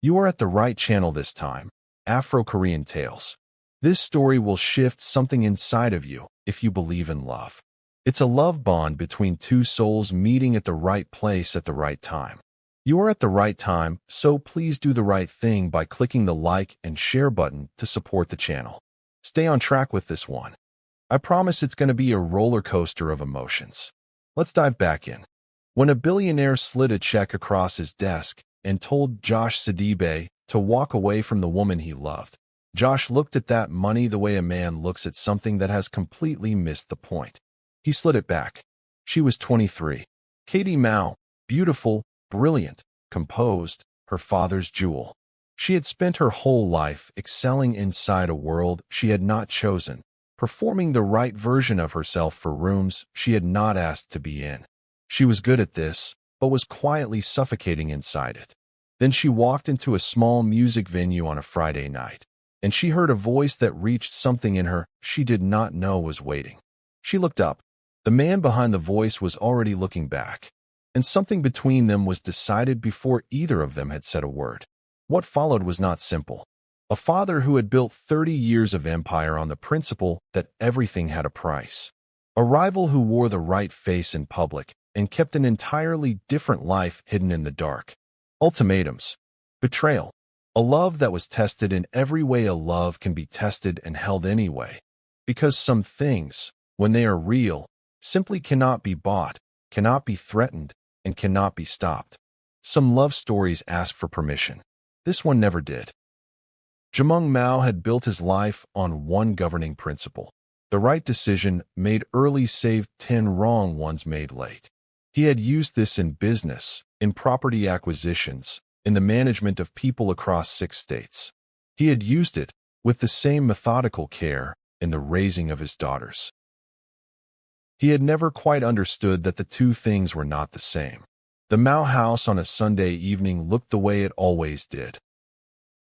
You are at the right channel this time. Afro-Korean Tales. This story will shift something inside of you if you believe in love. It's a love bond between two souls meeting at the right place at the right time. You are at the right time, so please do the right thing by clicking the like and share button to support the channel. Stay on track with this one. I promise it's going to be a roller coaster of emotions. Let's dive back in. When a billionaire slid a check across his desk and told Josh Sidibe to walk away from the woman he loved, Josh looked at that money the way a man looks at something that has completely missed the point. He slid it back. She was 23. Katie Mao, beautiful, brilliant, composed, her father's jewel. She had spent her whole life excelling inside a world she had not chosen, performing the right version of herself for rooms she had not asked to be in. She was good at this, but was quietly suffocating inside it. Then she walked into a small music venue on a Friday night, and she heard a voice that reached something in her she did not know was waiting. She looked up. The man behind the voice was already looking back, and something between them was decided before either of them had said a word. What followed was not simple. A father who had built 30 years of empire on the principle that everything had a price. A rival who wore the right face in public and kept an entirely different life hidden in the dark. Ultimatums. Betrayal. A love that was tested in every way a love can be tested and held anyway. Because some things, when they are real, simply cannot be bought, cannot be threatened, and cannot be stopped. Some love stories ask for permission. This one never did. Jumong Mao had built his life on one governing principle. The right decision made early saved 10 wrong ones made late. He had used this in business, in property acquisitions, in the management of people across 6 states. He had used it, with the same methodical care, in the raising of his daughters. He had never quite understood that the two things were not the same. The Mao house on a Sunday evening looked the way it always did.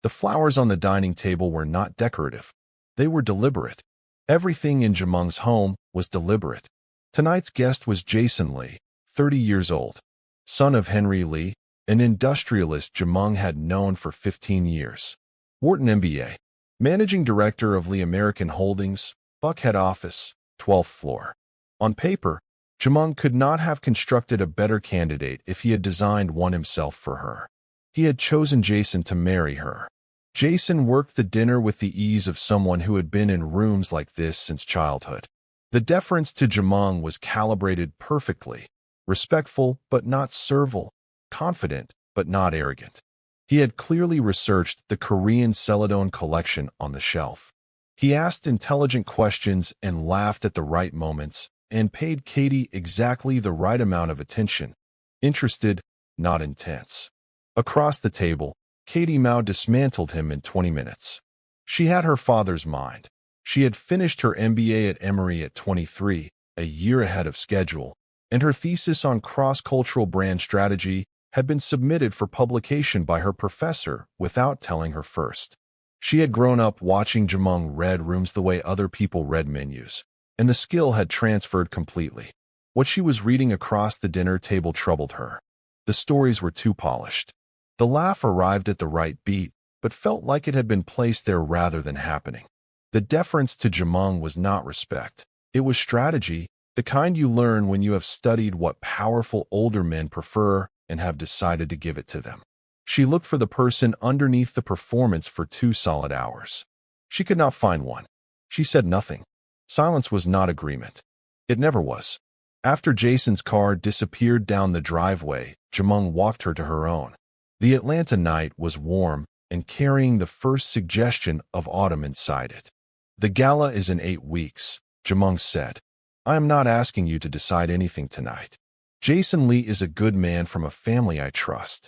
The flowers on the dining table were not decorative. They were deliberate. Everything in Jumong's home was deliberate. Tonight's guest was Jason Lee, 30 years old, son of Henry Lee, an industrialist Jumong had known for 15 years. Wharton MBA, managing director of Lee American Holdings, Buckhead office, 12th floor. On paper, Jumong could not have constructed a better candidate if he had designed one himself for her. He had chosen Jason to marry her. Jason worked the dinner with the ease of someone who had been in rooms like this since childhood. The deference to Jumong was calibrated perfectly, respectful but not servile, confident but not arrogant. He had clearly researched the Korean Celadon collection on the shelf. He asked intelligent questions and laughed at the right moments, and paid Katie exactly the right amount of attention. Interested, not intense. Across the table, Katie Mao dismantled him in 20 minutes. She had her father's mind. She had finished her MBA at Emory at 23, a year ahead of schedule, and her thesis on cross-cultural brand strategy had been submitted for publication by her professor without telling her first. She had grown up watching Jumong read rooms the way other people read menus, and the skill had transferred completely. What she was reading across the dinner table troubled her. The stories were too polished. The laugh arrived at the right beat, but felt like it had been placed there rather than happening. The deference to Jumong was not respect. It was strategy, the kind you learn when you have studied what powerful older men prefer and have decided to give it to them. She looked for the person underneath the performance for 2 solid hours. She could not find one. She said nothing. Silence was not agreement. It never was. After Jason's car disappeared down the driveway, Jumong walked her to her own. The Atlanta night was warm and carrying the first suggestion of autumn inside it. The gala is in 8 weeks, Jumong said. I am not asking you to decide anything tonight. Jason Lee is a good man from a family I trust.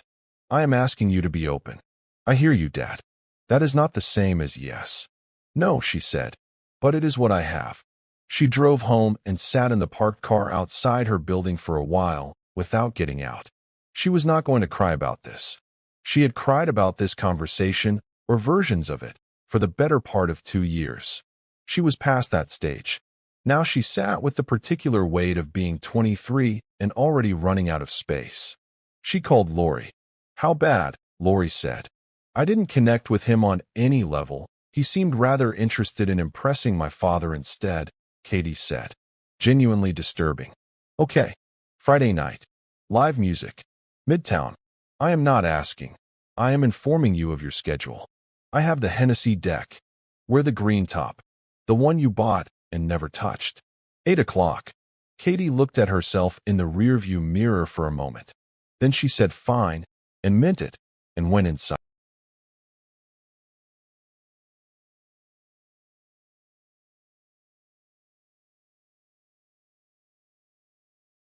I am asking you to be open. I hear you, Dad. That is not the same as yes. No, she said. But it is what I have. She drove home and sat in the parked car outside her building for a while, without getting out. She was not going to cry about this. She had cried about this conversation, or versions of it, for the better part of 2 years. She was past that stage. Now she sat with the particular weight of being 23 and already running out of space. She called Lori. How bad? Lori said. I didn't connect with him on any level. He seemed rather interested in impressing my father instead, Katie said. Genuinely disturbing. Okay. Friday night. Live music. Midtown. I am not asking. I am informing you of your schedule. I have the Hennessy deck. We're the green top. The one you bought and never touched. 8 o'clock. Katie looked at herself in the rearview mirror for a moment. Then she said fine, and meant it, and went inside.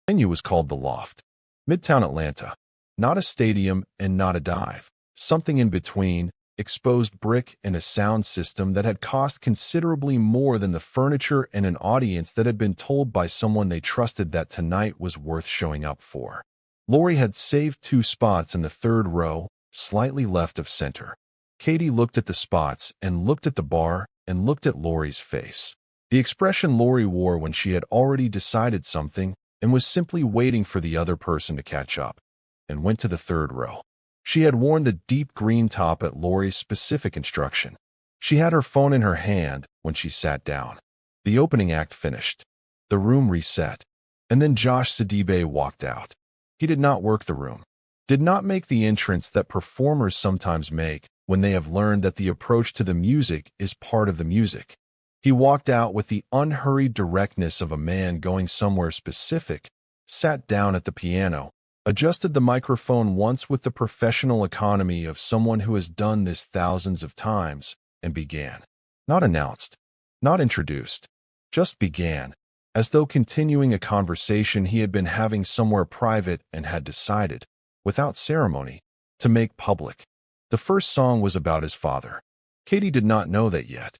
The venue was called The Loft. Midtown Atlanta. Not a stadium and not a dive. Something in between, exposed brick and a sound system that had cost considerably more than the furniture and an audience that had been told by someone they trusted that tonight was worth showing up for. Lori had saved 2 spots in the 3rd row, slightly left of center. Katie looked at the spots and looked at the bar and looked at Lori's face. The expression Lori wore when she had already decided something and was simply waiting for the other person to catch up, and went to the 3rd row. She had worn the deep green top at Lori's specific instruction. She had her phone in her hand when she sat down. The opening act finished. The room reset. And then Josh Sidibe walked out. He did not work the room. Did not make the entrance that performers sometimes make when they have learned that the approach to the music is part of the music. He walked out with the unhurried directness of a man going somewhere specific, sat down at the piano, adjusted the microphone once with the professional economy of someone who has done this thousands of times, and began. Not announced, not introduced, just began, as though continuing a conversation he had been having somewhere private and had decided, without ceremony, to make public. The first song was about his father. Katie did not know that yet.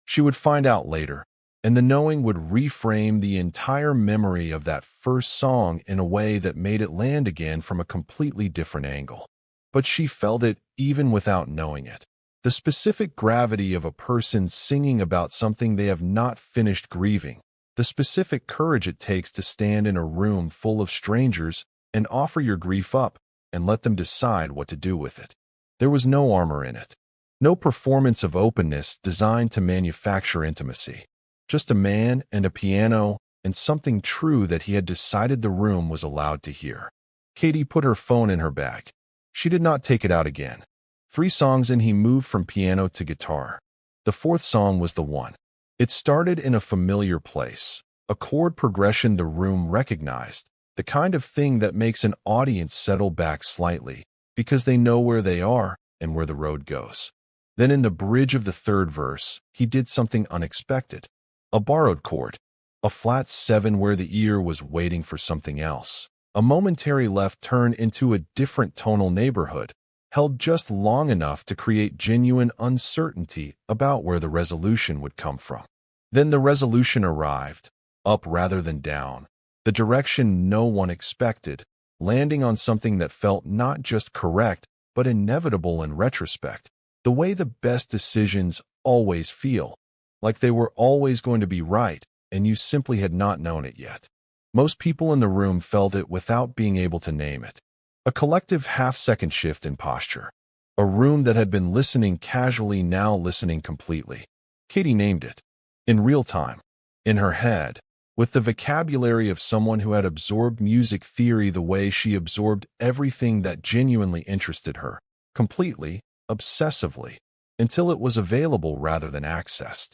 She would find out later, and the knowing would reframe the entire memory of that first song in a way that made it land again from a completely different angle. But she felt it even without knowing it. The specific gravity of a person singing about something they have not finished grieving. The specific courage it takes to stand in a room full of strangers and offer your grief up and let them decide what to do with it. There was no armor in it. No performance of openness designed to manufacture intimacy. Just a man and a piano and something true that he had decided the room was allowed to hear. Katie put her phone in her bag. She did not take it out again. 3 songs in, he moved from piano to guitar. The 4th song was the one. It started in a familiar place, a chord progression the room recognized, the kind of thing that makes an audience settle back slightly, because they know where they are and where the road goes. Then in the bridge of the 3rd verse, he did something unexpected. A borrowed chord. A flat 7 where the ear was waiting for something else. A momentary left turn into a different tonal neighborhood, held just long enough to create genuine uncertainty about where the resolution would come from. Then the resolution arrived, up rather than down, the direction no one expected, landing on something that felt not just correct, but inevitable in retrospect, the way the best decisions always feel, like they were always going to be right, and you simply had not known it yet. Most people in the room felt it without being able to name it. A collective half-second shift in posture. A room that had been listening casually now listening completely. Katie named it. In real time. In her head. With the vocabulary of someone who had absorbed music theory the way she absorbed everything that genuinely interested her. Completely, obsessively, until it was available rather than accessed.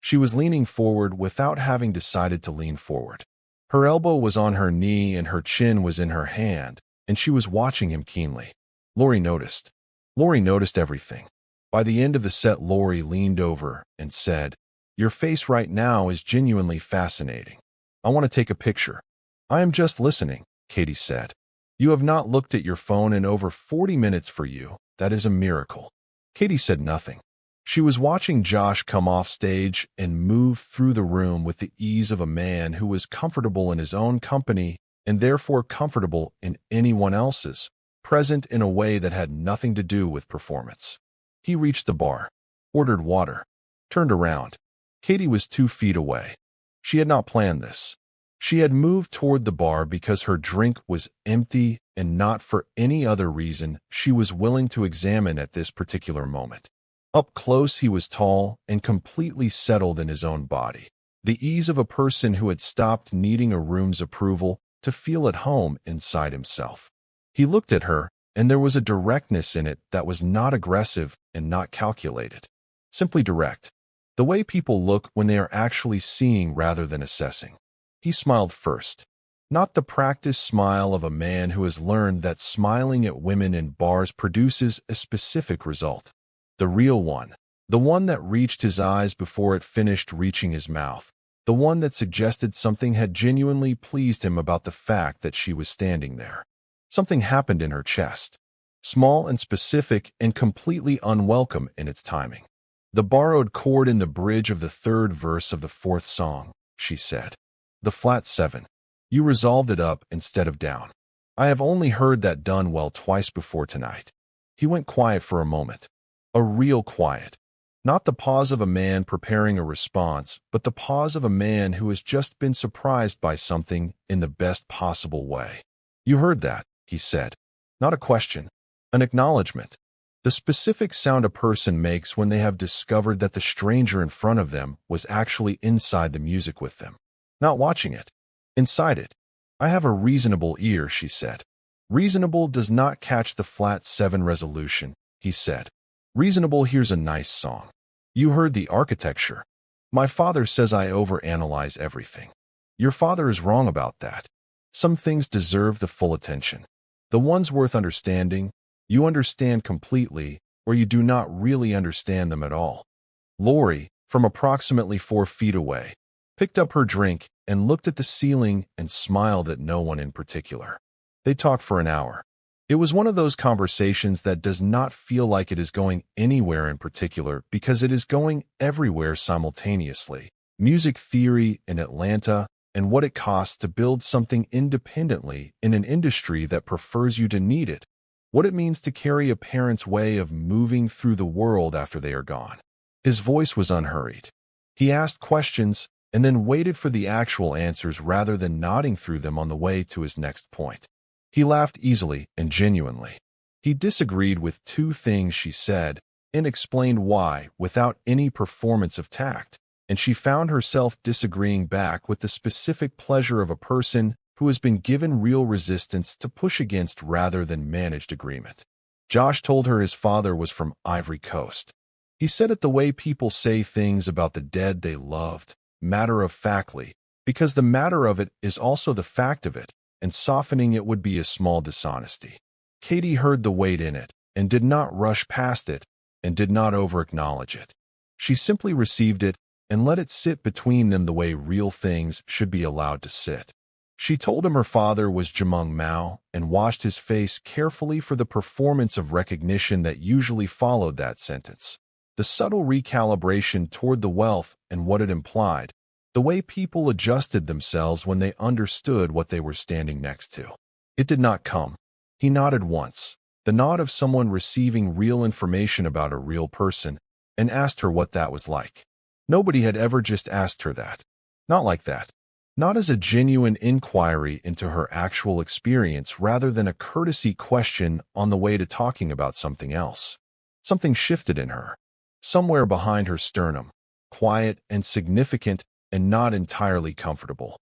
She was leaning forward without having decided to lean forward. Her elbow was on her knee and her chin was in her hand, and she was watching him keenly. Lori noticed. Lori noticed everything. By the end of the set, Lori leaned over and said, "Your face right now is genuinely fascinating. I want to take a picture." "I am just listening," Katie said. "You have not looked at your phone in over 40 minutes for you. That is a miracle." Katie said nothing. She was watching Josh come off stage and move through the room with the ease of a man who was comfortable in his own company and therefore comfortable in anyone else's, present in a way that had nothing to do with performance. He reached the bar, ordered water, turned around. Katie was 2 feet away. She had not planned this. She had moved toward the bar because her drink was empty and not for any other reason she was willing to examine at this particular moment. Up close, he was tall and completely settled in his own body. The ease of a person who had stopped needing a room's approval to feel at home inside himself. He looked at her, and there was a directness in it that was not aggressive and not calculated. Simply direct. The way people look when they are actually seeing rather than assessing. He smiled first. Not the practiced smile of a man who has learned that smiling at women in bars produces a specific result. The real one. The one that reached his eyes before it finished reaching his mouth. The one that suggested something had genuinely pleased him about the fact that she was standing there. Something happened in her chest. Small and specific and completely unwelcome in its timing. The borrowed chord in the bridge of the third verse of the fourth song, she said. The flat 7. You resolved it up instead of down. I have only heard that done well twice before tonight. He went quiet for a moment. A real quiet. Not the pause of a man preparing a response, but the pause of a man who has just been surprised by something in the best possible way. You heard that, he said. Not a question. An acknowledgement. The specific sound a person makes when they have discovered that the stranger in front of them was actually inside the music with them. Not watching it. Inside it. I have a reasonable ear, she said. Reasonable does not catch the flat 7 resolution, he said. Reasonable hears a nice song. You heard the architecture. My father says I overanalyze everything. Your father is wrong about that. Some things deserve the full attention. The ones worth understanding, you understand completely, or you do not really understand them at all. Lori, from approximately 4 feet away, picked up her drink and looked at the ceiling and smiled at no one in particular. They talked for an hour. It was one of those conversations that does not feel like it is going anywhere in particular because it is going everywhere simultaneously. Music theory in Atlanta and what it costs to build something independently in an industry that prefers you to need it. What it means to carry a parent's way of moving through the world after they are gone. His voice was unhurried. He asked questions and then waited for the actual answers rather than nodding through them on the way to his next point. He laughed easily and genuinely. He disagreed with 2 things she said and explained why without any performance of tact, and she found herself disagreeing back with the specific pleasure of a person who has been given real resistance to push against rather than managed agreement. Josh told her his father was from Ivory Coast. He said it the way people say things about the dead they loved, matter-of-factly, because the matter of it is also the fact of it, and softening it would be a small dishonesty. Katie heard the weight in it, and did not rush past it, and did not over-acknowledge it. She simply received it, and let it sit between them the way real things should be allowed to sit. She told him her father was Jumong Mao, and washed his face carefully for the performance of recognition that usually followed that sentence. The subtle recalibration toward the wealth and what it implied, the way people adjusted themselves when they understood what they were standing next to. It did not come. He nodded once, the nod of someone receiving real information about a real person, and asked her what that was like. Nobody had ever just asked her that. Not like that. Not as a genuine inquiry into her actual experience rather than a courtesy question on the way to talking about something else. Something shifted in her. Somewhere behind her sternum. Quiet and significant and not entirely comfortable.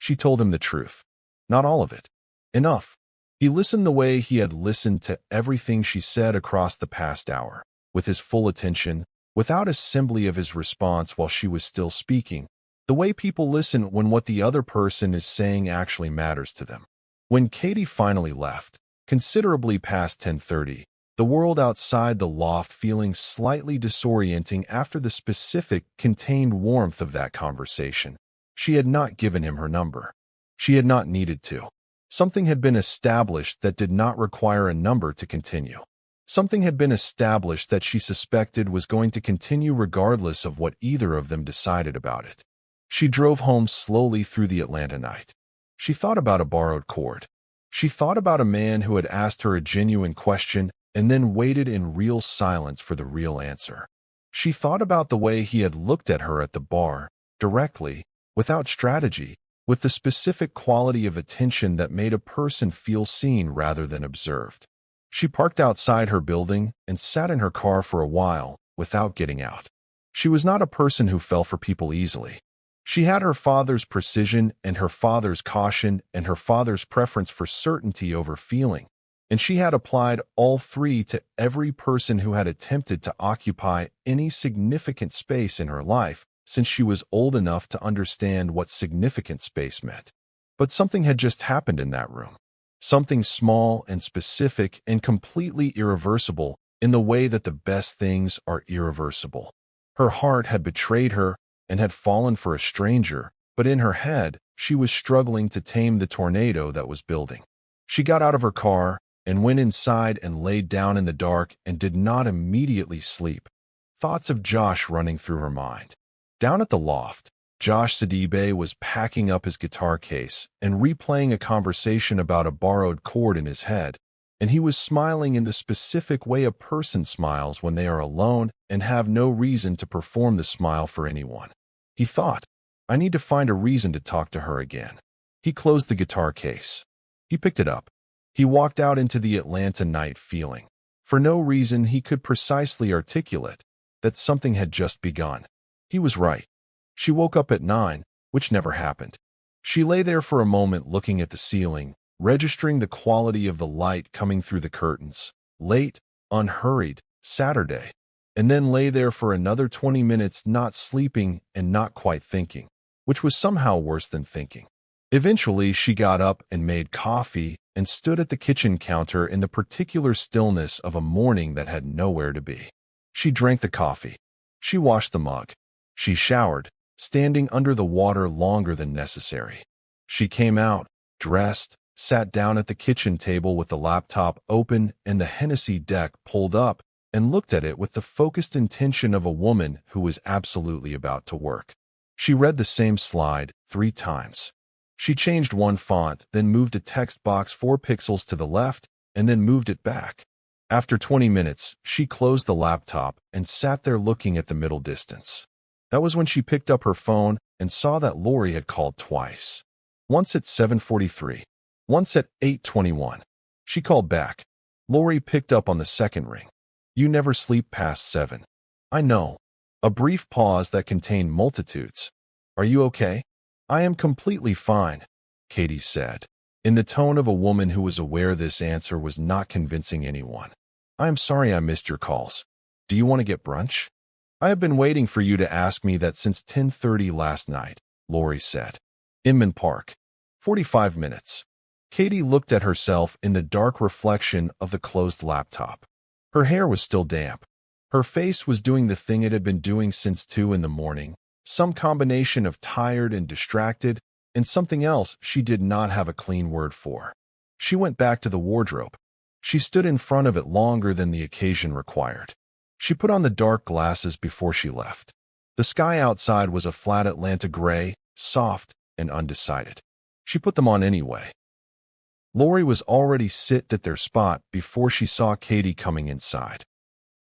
She told him the truth. Not all of it. Enough. He listened the way he had listened to everything she said across the past hour, with his full attention, without assembly of his response while she was still speaking, the way people listen when what the other person is saying actually matters to them. When Katie finally left, considerably past 10:30, the world outside the loft feeling slightly disorienting after the specific, contained warmth of that conversation. She had not given him her number. She had not needed to. Something had been established that did not require a number to continue. Something had been established that she suspected was going to continue regardless of what either of them decided about it. She drove home slowly through the Atlanta night. She thought about a borrowed chord. She thought about a man who had asked her a genuine question and then waited in real silence for the real answer. She thought about the way he had looked at her at the bar, directly, without strategy, with the specific quality of attention that made a person feel seen rather than observed. She parked outside her building and sat in her car for a while without getting out. She was not a person who fell for people easily. She had her father's precision and her father's caution and her father's preference for certainty over feeling, and she had applied all three to every person who had attempted to occupy any significant space in her life since she was old enough to understand what significant space meant. But something had just happened in that room. Something small and specific and completely irreversible in the way that the best things are irreversible. Her heart had betrayed her and had fallen for a stranger, but in her head, she was struggling to tame the tornado that was building. She got out of her car and went inside and laid down in the dark and did not immediately sleep. Thoughts of Josh running through her mind. Down at the loft, Josh Sidibe was packing up his guitar case and replaying a conversation about a borrowed chord in his head, and he was smiling in the specific way a person smiles when they are alone and have no reason to perform the smile for anyone. He thought, I need to find a reason to talk to her again. He closed the guitar case. He picked it up. He walked out into the Atlanta night feeling, for no reason he could precisely articulate, that something had just begun. He was right. She woke up at 9, which never happened. She lay there for a moment looking at the ceiling, registering the quality of the light coming through the curtains. Late, unhurried, Saturday. And then lay there for another 20 minutes not sleeping and not quite thinking, which was somehow worse than thinking. Eventually, she got up and made coffee and stood at the kitchen counter in the particular stillness of a morning that had nowhere to be. She drank the coffee. She washed the mug. She showered, standing under the water longer than necessary. She came out, dressed, sat down at the kitchen table with the laptop open and the Hennessy deck pulled up, and looked at it with the focused intention of a woman who was absolutely about to work. She read the same slide 3 times. She changed one font, then moved a text box 4 pixels to the left, and then moved it back. After 20 minutes, she closed the laptop and sat there looking at the middle distance. That was when she picked up her phone and saw that Lori had called twice. Once at 7:43, once at 8:21. She called back. Lori picked up on the second ring. You never sleep past 7. I know. A brief pause that contained multitudes. Are you okay? I am completely fine, Katie said, in the tone of a woman who was aware this answer was not convincing anyone. I am sorry I missed your calls. Do you want to get brunch? I have been waiting for you to ask me that since 10:30 last night, Lori said. Inman Park. 45 minutes. Katie looked at herself in the dark reflection of the closed laptop. Her hair was still damp. Her face was doing the thing it had been doing since 2 in the morning, some combination of tired and distracted, and something else she did not have a clean word for. She went back to the wardrobe. She stood in front of it longer than the occasion required. She put on the dark glasses before she left. The sky outside was a flat Atlanta gray, soft, and undecided. She put them on anyway. Lori was already sit at their spot before she saw Katie coming inside.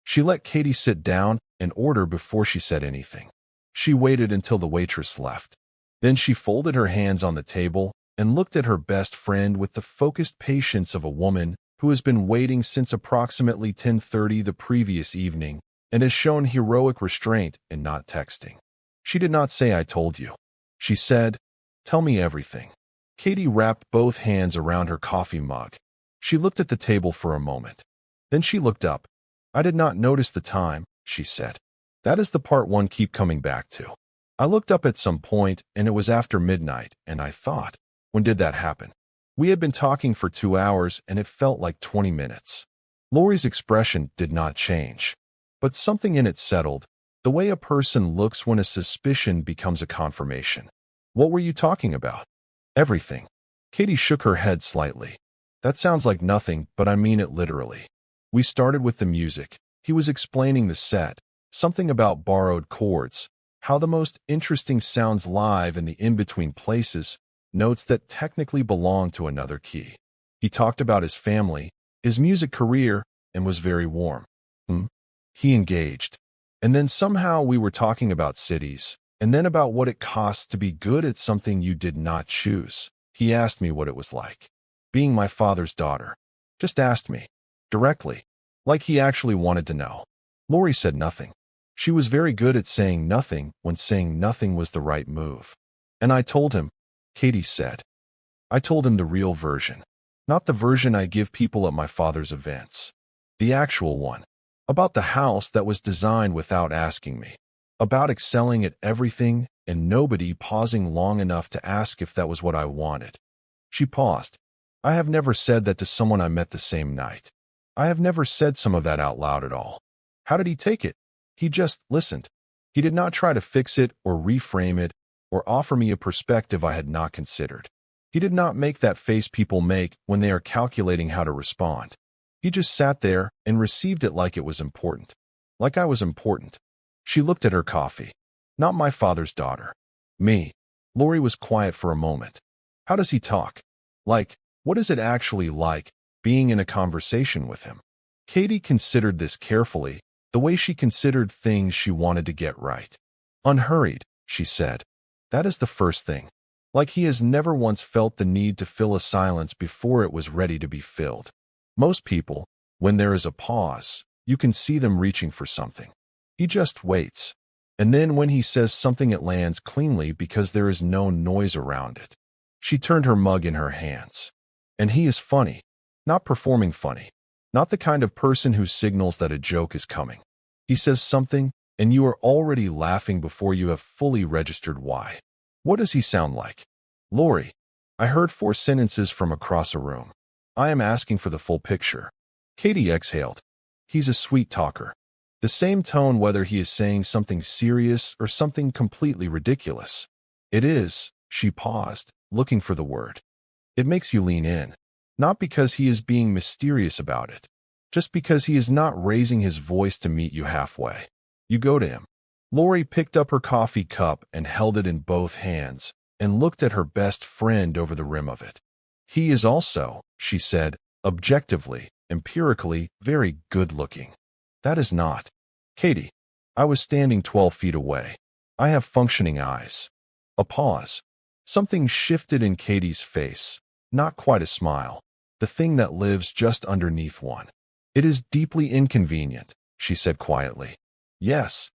She let Katie sit down and order before she said anything. She waited until the waitress left. Then she folded her hands on the table and looked at her best friend with the focused patience of a woman who has been waiting since approximately 10:30 the previous evening and has shown heroic restraint in not texting. She did not say I told you. She said, tell me everything. Katie wrapped both hands around her coffee mug. She looked at the table for a moment. Then she looked up. I did not notice the time, she said. That is the part one keep coming back to. I looked up at some point and it was after midnight and I thought, when did that happen? We had been talking for 2 hours and it felt like 20 minutes. Lori's expression did not change, but something in it settled, the way a person looks when a suspicion becomes a confirmation. What were you talking about? Everything. Katie shook her head slightly. That sounds like nothing, but I mean it literally. We started with the music. He was explaining the set, something about borrowed chords, how the most interesting sounds live in the in-between places, notes that technically belong to another key. He talked about his family, his music career, and was very warm. He engaged. And then somehow we were talking about cities, And then about what it costs to be good at something you did not choose. He asked me what it was like. Being my father's daughter. Just asked me. Directly. Like he actually wanted to know. Lori said nothing. She was very good at saying nothing when saying nothing was the right move. And I told him, Katie said. I told him the real version. Not the version I give people at my father's events. The actual one. About the house that was designed without asking me. About excelling at everything and nobody pausing long enough to ask if that was what I wanted. She paused. I have never said that to someone I met the same night. I have never said some of that out loud at all. How did he take it? He just listened. He did not try to fix it or reframe it or offer me a perspective I had not considered. He did not make that face people make when they are calculating how to respond. He just sat there and received it like it was important. Like I was important. She looked at her coffee. Not my father's daughter. Me. Lori was quiet for a moment. How does he talk? Like, what is it actually like, being in a conversation with him? Katie considered this carefully, the way she considered things she wanted to get right. Unhurried, she said. That is the first thing. Like he has never once felt the need to fill a silence before it was ready to be filled. Most people, when there is a pause, you can see them reaching for something. He just waits. And then when he says something, it lands cleanly because there is no noise around it. She turned her mug in her hands. And he is funny. Not performing funny. Not the kind of person who signals that a joke is coming. He says something, and you are already laughing before you have fully registered why. What does he sound like? Lori. I heard 4 sentences from across a room. I am asking for the full picture. Katie exhaled. He's a sweet talker. The same tone whether he is saying something serious or something completely ridiculous. It is, she paused, looking for the word. It makes you lean in. Not because he is being mysterious about it. Just because he is not raising his voice to meet you halfway. You go to him. Lori picked up her coffee cup and held it in both hands and looked at her best friend over the rim of it. He is also, she said, objectively, empirically, very good-looking. That is not. Katie. I was standing 12 feet away. I have functioning eyes. A pause. Something shifted in Katie's face. Not quite a smile. The thing that lives just underneath one. It is deeply inconvenient, she said quietly. Yes.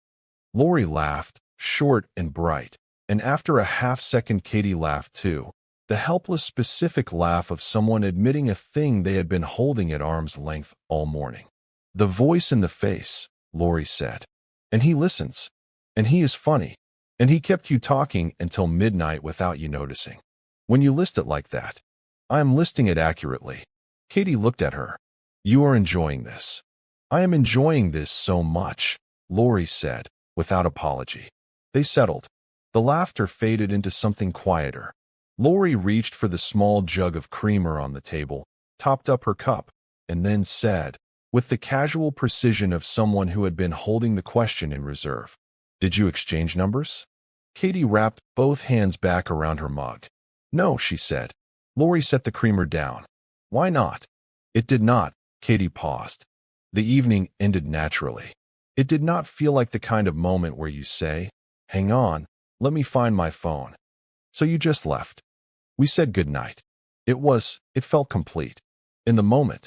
Lori laughed, short and bright, and after a half-second Katie laughed too. The helpless specific laugh of someone admitting a thing they had been holding at arm's length all morning. The voice in the face, Lori said. And he listens. And he is funny. And he kept you talking until midnight without you noticing. When you list it like that. I am listing it accurately. Katie looked at her. You are enjoying this. I am enjoying this so much, Lori said, without apology. They settled. The laughter faded into something quieter. Lori reached for the small jug of creamer on the table, topped up her cup, and then said, with the casual precision of someone who had been holding the question in reserve, Did you exchange numbers? Katie wrapped both hands back around her mug. No, she said. Lori set the creamer down. Why not? It did not. Katie paused. The evening ended naturally. It did not feel like the kind of moment where you say, Hang on, let me find my phone. So you just left. We said goodnight. It felt complete. In the moment.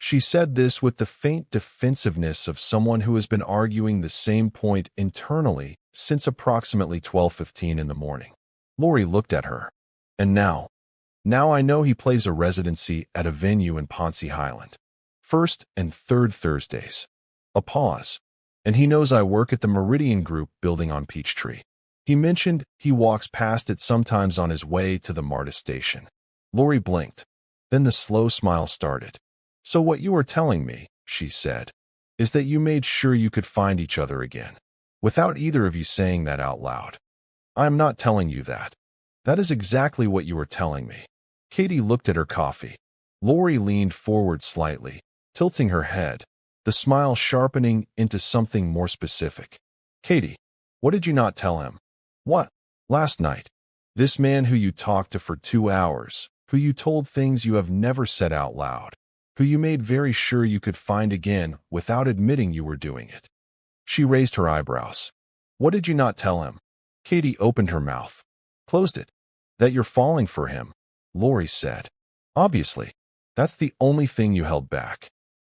She said this with the faint defensiveness of someone who has been arguing the same point internally since approximately 12:15 in the morning. Lori looked at her. And now I know he plays a residency at a venue in Ponce Highland. First and third Thursdays. A pause. And he knows I work at the Meridian Group building on Peachtree. He mentioned he walks past it sometimes on his way to the MARTA station. Lori blinked. Then the slow smile started. So what you are telling me, she said, is that you made sure you could find each other again, without either of you saying that out loud. I am not telling you that. That is exactly what you are telling me. Katie looked at her coffee. Lori leaned forward slightly, tilting her head, the smile sharpening into something more specific. Katie, what did you not tell him? What? Last night. This man who you talked to for 2 hours, who you told things you have never said out loud, who you made very sure you could find again without admitting you were doing it. She raised her eyebrows. What did you not tell him? Katie opened her mouth, closed it. That you're falling for him, Lori said. Obviously. That's the only thing you held back.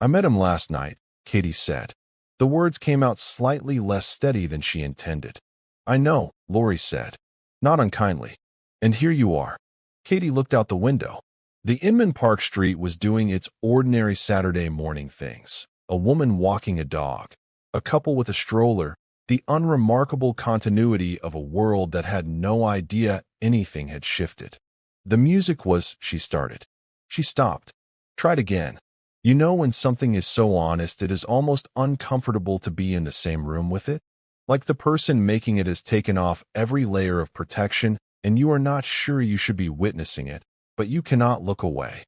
I met him last night, Katie said. The words came out slightly less steady than she intended. I know, Lori said, not unkindly. And here you are. Katie looked out the window. The Inman Park Street was doing its ordinary Saturday morning things. A woman walking a dog, a couple with a stroller, the unremarkable continuity of a world that had no idea anything had shifted. The music was, she started. She stopped. Tried again. You know when something is so honest it is almost uncomfortable to be in the same room with it? Like the person making it has taken off every layer of protection and you are not sure you should be witnessing it, but you cannot look away.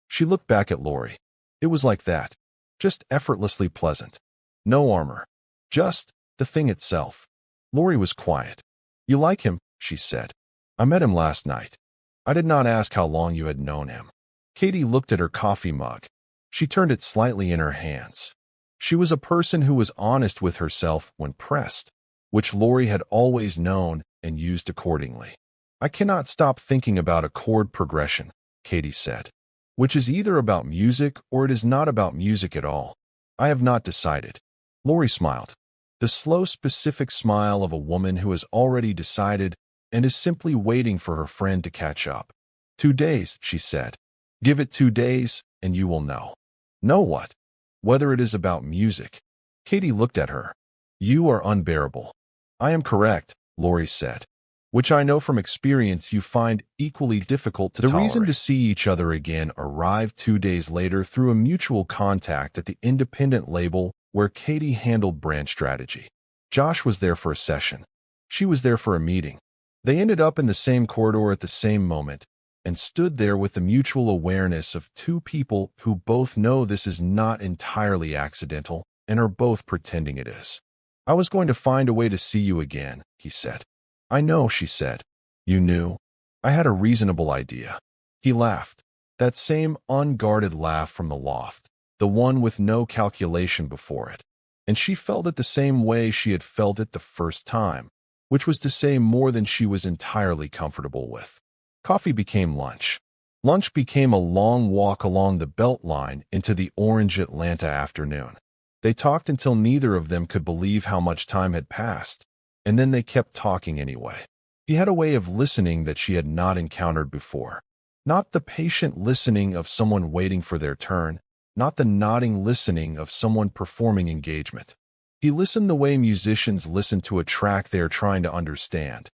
She looked back at Lori. It was like that. Just effortlessly pleasant. No armor. Just the thing itself. Lori was quiet. You like him, she said. I met him last night. I did not ask how long you had known him. Katie looked at her coffee mug. She turned it slightly in her hands. She was a person who was honest with herself when pressed, which Lori had always known and used accordingly. I cannot stop thinking about a chord progression, Katie said, which is either about music or it is not about music at all. I have not decided. Lori smiled. The slow, specific smile of a woman who has already decided and is simply waiting for her friend to catch up. 2 days, she said. Give it 2 days, and you will know. Know what? Whether it is about music. Katie looked at her. You are unbearable. I am correct, Lori said. Which I know from experience you find equally difficult to tolerate. The reason to see each other again arrived 2 days later through a mutual contact at the independent label where Katie handled brand strategy. Josh was there for a session. She was there for a meeting. They ended up in the same corridor at the same moment, and stood there with the mutual awareness of two people who both know this is not entirely accidental and are both pretending it is. I was going to find a way to see you again, he said. I know, she said. You knew? I had a reasonable idea. He laughed. That same unguarded laugh from the loft, the one with no calculation before it. And she felt it the same way she had felt it the first time, which was to say more than she was entirely comfortable with. Coffee became lunch. Lunch became a long walk along the Beltline into the orange Atlanta afternoon. They talked until neither of them could believe how much time had passed, and then they kept talking anyway. He had a way of listening that she had not encountered before. Not the patient listening of someone waiting for their turn, not the nodding listening of someone performing engagement. He listened the way musicians listen to a track they are trying to understand,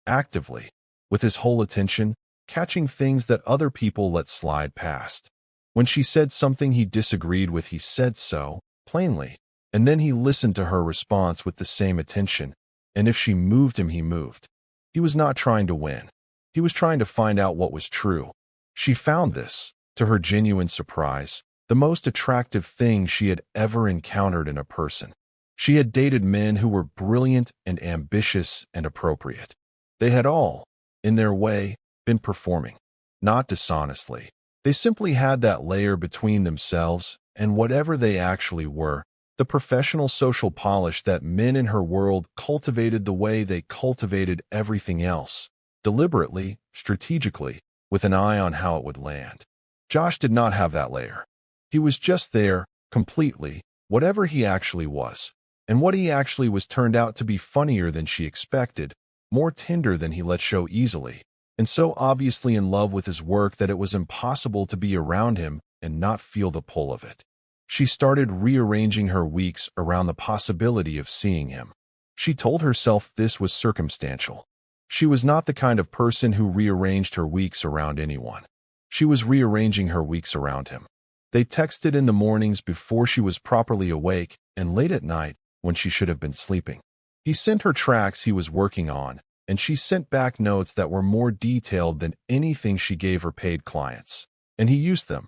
actively, with his whole attention, catching things that other people let slide past. When she said something he disagreed with, he said so, plainly, and then he listened to her response with the same attention, and if she moved him, he moved. He was not trying to win. He was trying to find out what was true. She found this, to her genuine surprise, the most attractive thing she had ever encountered in a person. She had dated men who were brilliant and ambitious and appropriate. They had all, in their way, been performing, not dishonestly. They simply had that layer between themselves and whatever they actually were, the professional social polish that men in her world cultivated the way they cultivated everything else, deliberately, strategically, with an eye on how it would land. Josh did not have that layer. He was just there, completely, whatever he actually was. And what he actually was turned out to be funnier than she expected, more tender than he let show easily, and so obviously in love with his work that it was impossible to be around him and not feel the pull of it. She started rearranging her weeks around the possibility of seeing him. She told herself this was circumstantial. She was not the kind of person who rearranged her weeks around anyone. She was rearranging her weeks around him. They texted in the mornings before she was properly awake and late at night when she should have been sleeping. He sent her tracks he was working on, and she sent back notes that were more detailed than anything she gave her paid clients. And he used them,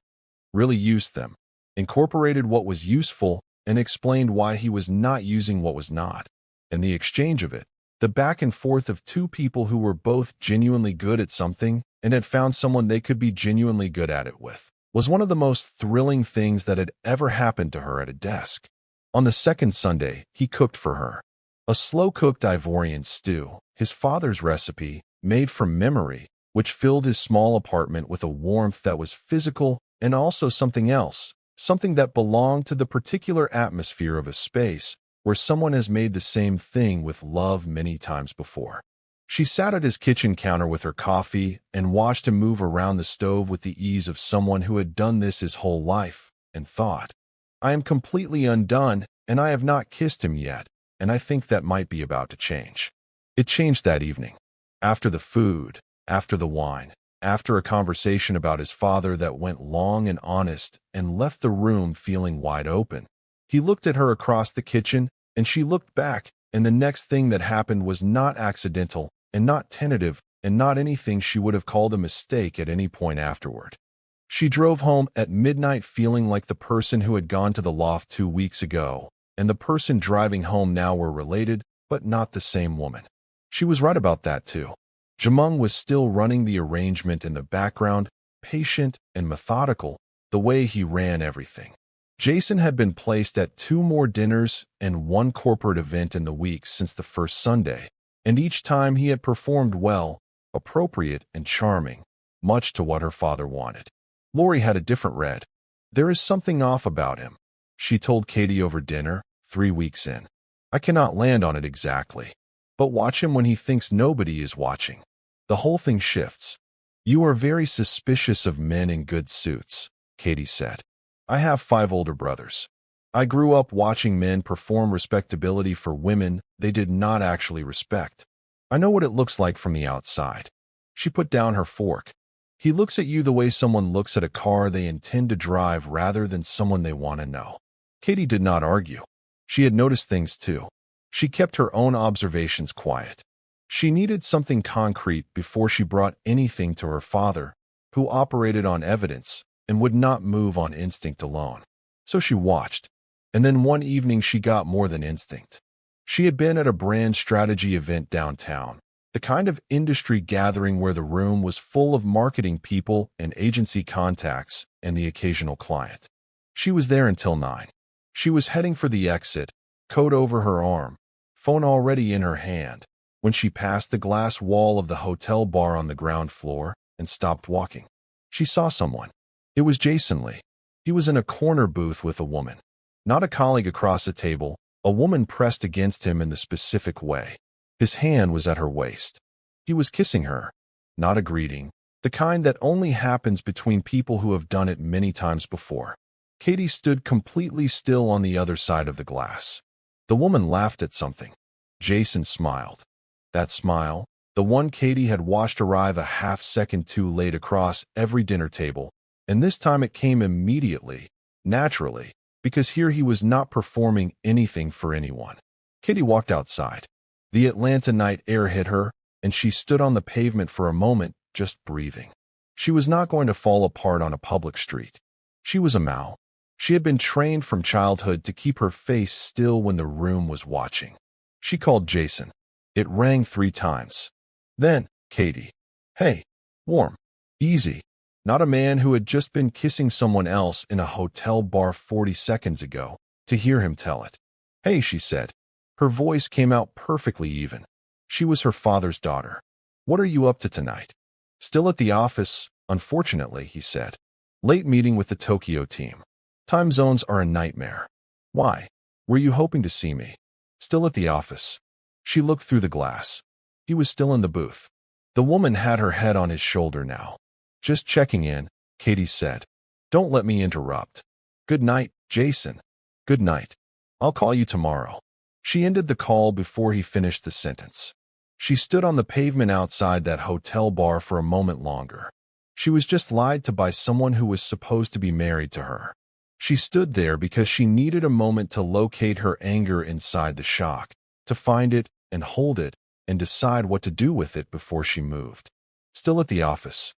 really used them, incorporated what was useful, and explained why he was not using what was not. And the exchange of it, the back and forth of two people who were both genuinely good at something and had found someone they could be genuinely good at it with, was one of the most thrilling things that had ever happened to her at a desk. On the second Sunday, he cooked for her. A slow-cooked Ivorian stew, his father's recipe, made from memory, which filled his small apartment with a warmth that was physical and also something else, something that belonged to the particular atmosphere of a space where someone has made the same thing with love many times before. She sat at his kitchen counter with her coffee and watched him move around the stove with the ease of someone who had done this his whole life, and thought, I am completely undone, and I have not kissed him yet, and I think that might be about to change. It changed that evening. After the food, after the wine, after a conversation about his father that went long and honest and left the room feeling wide open, he looked at her across the kitchen, and she looked back, and the next thing that happened was not accidental and not tentative and not anything she would have called a mistake at any point afterward. She drove home at midnight feeling like the person who had gone to the loft 2 weeks ago, and the person driving home now were related, but not the same woman. She was right about that too. Jumong was still running the arrangement in the background, patient and methodical, the way he ran everything. Jason had been placed at 2 more dinners and 1 corporate event in the week since the first Sunday, and each time he had performed well, appropriate and charming, much to what her father wanted. Lori had a different read. There is something off about him, she told Katie over dinner, 3 weeks in. I cannot land on it exactly. But watch him when he thinks nobody is watching. The whole thing shifts. You are very suspicious of men in good suits, Katie said. I have 5 older brothers. I grew up watching men perform respectability for women they did not actually respect. I know what it looks like from the outside. She put down her fork. He looks at you the way someone looks at a car they intend to drive rather than someone they want to know. Katie did not argue. She had noticed things too. She kept her own observations quiet. She needed something concrete before she brought anything to her father, who operated on evidence and would not move on instinct alone. So she watched. And then one evening she got more than instinct. She had been at a brand strategy event downtown, the kind of industry gathering where the room was full of marketing people and agency contacts and the occasional client. She was there until 9. She was heading for the exit, coat over her arm, phone already in her hand, when she passed the glass wall of the hotel bar on the ground floor and stopped walking. She saw someone. It was Jason Lee. He was in a corner booth with a woman. Not a colleague across a table, a woman pressed against him in the specific way. His hand was at her waist. He was kissing her. Not a greeting, the kind that only happens between people who have done it many times before. Katie stood completely still on the other side of the glass. The woman laughed at something. Jason smiled. That smile, the one Katie had watched arrive a half-second too late across every dinner table, and this time it came immediately, naturally, because here he was not performing anything for anyone. Katie walked outside. The Atlanta night air hit her, and she stood on the pavement for a moment, just breathing. She was not going to fall apart on a public street. She was a Mao. She had been trained from childhood to keep her face still when the room was watching. She called Jason. It rang 3 times. Then, Katie. Hey, warm, easy. Not a man who had just been kissing someone else in a hotel bar 40 seconds ago, to hear him tell it. Hey, she said. Her voice came out perfectly even. She was her father's daughter. What are you up to tonight? Still at the office, unfortunately, he said. Late meeting with the Tokyo team. Time zones are a nightmare. Why? Were you hoping to see me? Still at the office. She looked through the glass. He was still in the booth. The woman had her head on his shoulder now. Just checking in, Katie said. Don't let me interrupt. Good night, Jason. Good night. I'll call you tomorrow. She ended the call before he finished the sentence. She stood on the pavement outside that hotel bar for a moment longer. She was just lied to by someone who was supposed to be married to her. She stood there because she needed a moment to locate her anger inside the shock, to find it and hold it and decide what to do with it before she moved. Still at the office.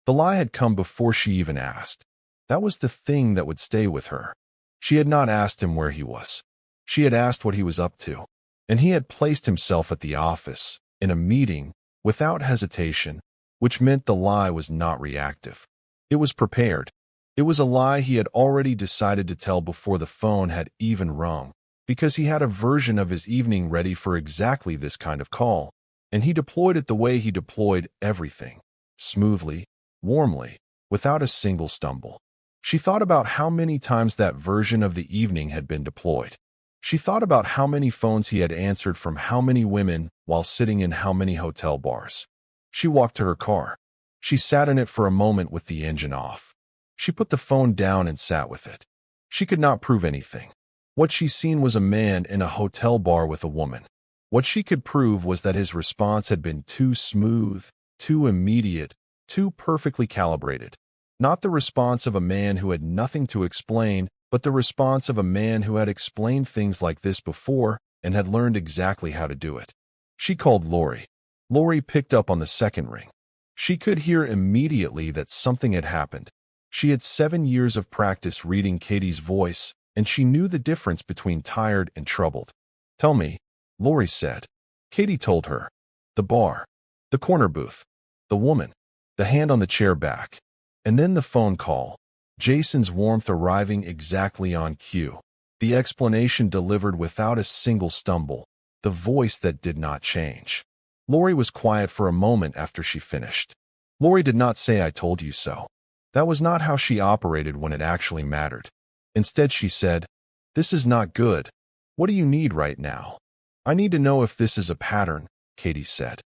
The lie had come before she even asked. That was the thing that would stay with her. She had not asked him where he was. She had asked what he was up to, and he had placed himself at the office, in a meeting, without hesitation, which meant the lie was not reactive. It was prepared. It was a lie he had already decided to tell before the phone had even rung, because he had a version of his evening ready for exactly this kind of call, And he deployed it the way he deployed everything, smoothly, warmly, without a single stumble. She thought about how many times that version of the evening had been deployed. She thought about how many phones he had answered from how many women while sitting in how many hotel bars. She walked to her car. She sat in it for a moment with the engine off. She put the phone down and sat with it. She could not prove anything. What she seen was a man in a hotel bar with a woman. What she could prove was that his response had been too smooth, too immediate, too perfectly calibrated. Not the response of a man who had nothing to explain, but the response of a man who had explained things like this before and had learned exactly how to do it. She called Lori. Lori picked up on the second ring. She could hear immediately that something had happened. She had 7 years of practice reading Katie's voice, and she knew the difference between tired and troubled. "Tell me," Lori said. Katie told her. The bar, the corner booth, the woman, the hand on the chair back, and then the phone call. Jason's warmth arriving exactly on cue. The explanation delivered without a single stumble. The voice that did not change. Lori was quiet for a moment after she finished. Lori did not say, "I told you so." That was not how she operated when it actually mattered. Instead, she said, "This is not good. What do you need right now?" "I need to know if this is a pattern," Katie said.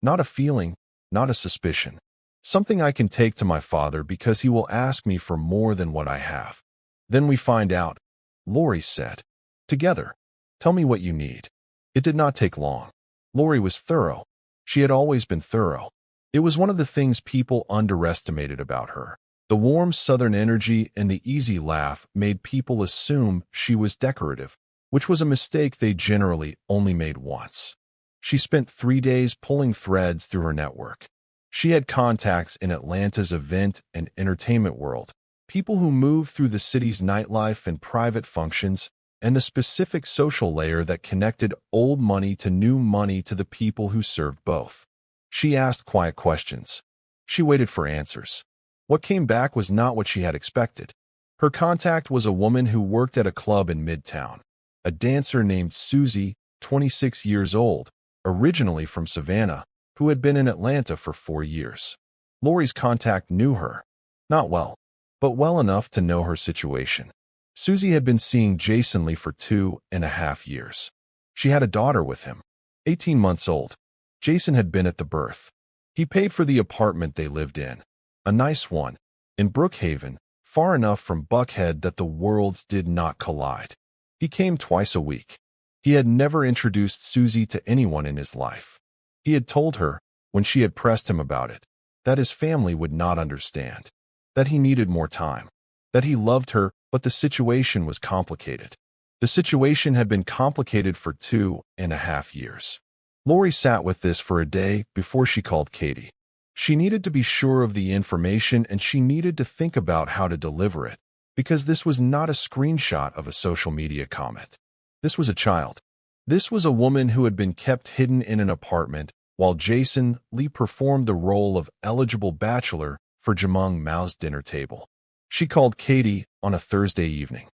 "Not a feeling, not a suspicion. Something I can take to my father because he will ask me for more than what I have." "Then we find out," Lori said. "Together. Tell me what you need." It did not take long. Lori was thorough. She had always been thorough. It was one of the things people underestimated about her. The warm southern energy and the easy laugh made people assume she was decorative, which was a mistake they generally only made once. She spent 3 days pulling threads through her network. She had contacts in Atlanta's event and entertainment world, people who moved through the city's nightlife and private functions, and the specific social layer that connected old money to new money to the people who served both. She asked quiet questions. She waited for answers. What came back was not what she had expected. Her contact was a woman who worked at a club in Midtown, a dancer named Susie, 26 years old, originally from Savannah, who had been in Atlanta for 4 years. Lori's contact knew her. Not well, but well enough to know her situation. Susie had been seeing Jason Lee for 2.5 years. She had a daughter with him, 18 months old. Jason had been at the birth. He paid for the apartment they lived in, a nice one, in Brookhaven, far enough from Buckhead that the worlds did not collide. He came twice a week. He had never introduced Susie to anyone in his life. He had told her, when she had pressed him about it, that his family would not understand, that he needed more time, that he loved her, but the situation was complicated. The situation had been complicated for 2.5 years. Lori sat with this for a day before she called Katie. She needed to be sure of the information and she needed to think about how to deliver it, because this was not a screenshot of a social media comment. This was a child. This was a woman who had been kept hidden in an apartment while Jason Lee performed the role of eligible bachelor for Jumong Mao's dinner table. She called Katie on a Thursday evening.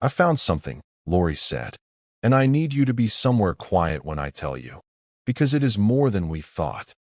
"I found something," Lori said, "and I need you to be somewhere quiet when I tell you, because it is more than we thought."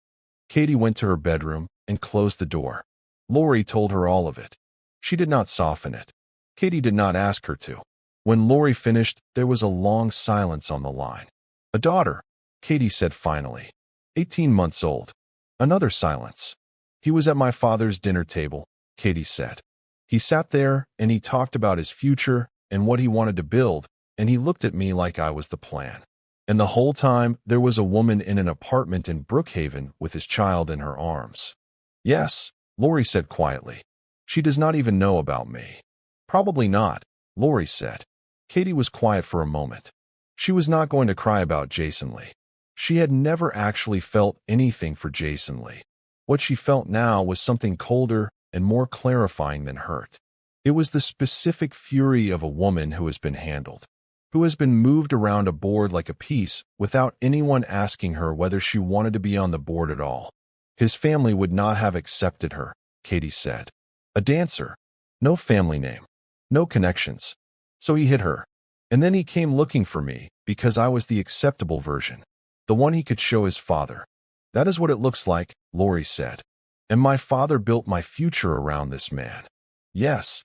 Katie went to her bedroom and closed the door. Lori told her all of it. She did not soften it. Katie did not ask her to. When Lori finished, there was a long silence on the line. "A daughter," Katie said finally. 18 months old. Another silence. "He was at my father's dinner table," Katie said. "He sat there and he talked about his future and what he wanted to build, and he looked at me like I was the plan. And the whole time, there was a woman in an apartment in Brookhaven with his child in her arms." "Yes," Lori said quietly. "She does not even know about me." "Probably not," Lori said. Katie was quiet for a moment. She was not going to cry about Jason Lee. She had never actually felt anything for Jason Lee. What she felt now was something colder and more clarifying than hurt. It was the specific fury of a woman who has been handled, who has been moved around a board like a piece without anyone asking her whether she wanted to be on the board at all. His family would not have accepted her, Katie said. A dancer. No family name. No connections. So he hit her. And then he came looking for me because I was the acceptable version. The one he could show his father. That is what it looks like, Lori said. And my father built my future around this man. Yes.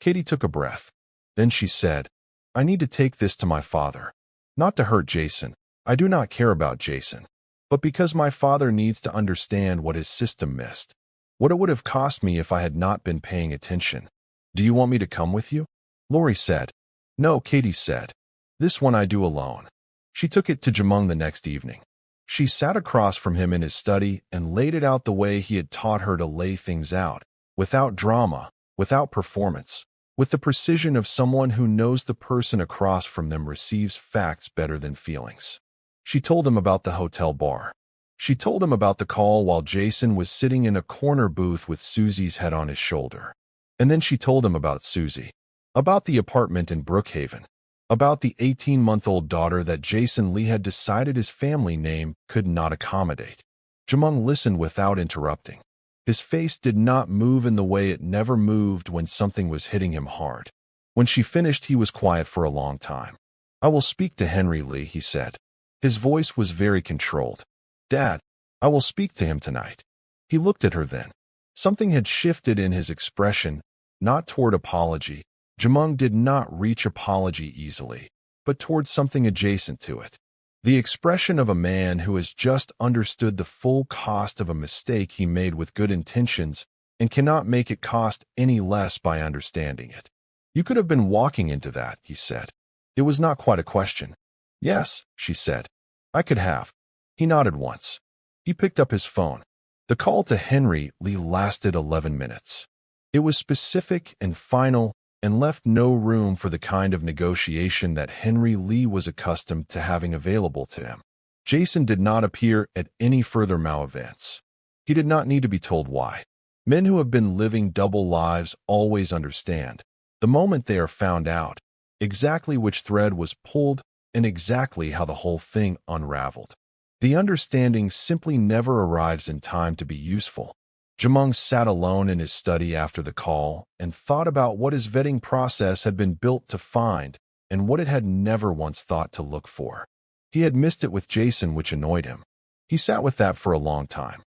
Katie took a breath. Then she said, I need to take this to my father. Not to hurt Jason. I do not care about Jason. But because my father needs to understand what his system missed. What it would have cost me if I had not been paying attention. Do you want me to come with you? Lori said. No, Katie said. This one I do alone. She took it to Jumong the next evening. She sat across from him in his study and laid it out the way he had taught her to lay things out, without drama, without performance, with the precision of someone who knows the person across from them receives facts better than feelings. She told him about the hotel bar. She told him about the call while Jason was sitting in a corner booth with Susie's head on his shoulder. And then she told him about Susie, about the apartment in Brookhaven, about the 18-month-old daughter that Jason Lee had decided his family name could not accommodate. Jumong listened without interrupting. His face did not move in the way it never moved when something was hitting him hard. When she finished, he was quiet for a long time. I will speak to Henry Lee, he said. His voice was very controlled. Dad, I will speak to him tonight. He looked at her then. Something had shifted in his expression, not toward apology. Jumong did not reach apology easily, but toward something adjacent to it. The expression of a man who has just understood the full cost of a mistake he made with good intentions and cannot make it cost any less by understanding it. You could have been walking into that, he said. It was not quite a question. Yes, she said. I could have. He nodded once. He picked up his phone. The call to Henry Lee lasted 11 minutes. It was specific and final and left no room for the kind of negotiation that Henry Lee was accustomed to having available to him. Jason did not appear at any further Mao events. He did not need to be told why. Men who have been living double lives always understand, the moment they are found out, exactly which thread was pulled and exactly how the whole thing unraveled. The understanding simply never arrives in time to be useful. Jumong sat alone in his study after the call and thought about what his vetting process had been built to find and what it had never once thought to look for. He had missed it with Jason, which annoyed him. He sat with that for a long time.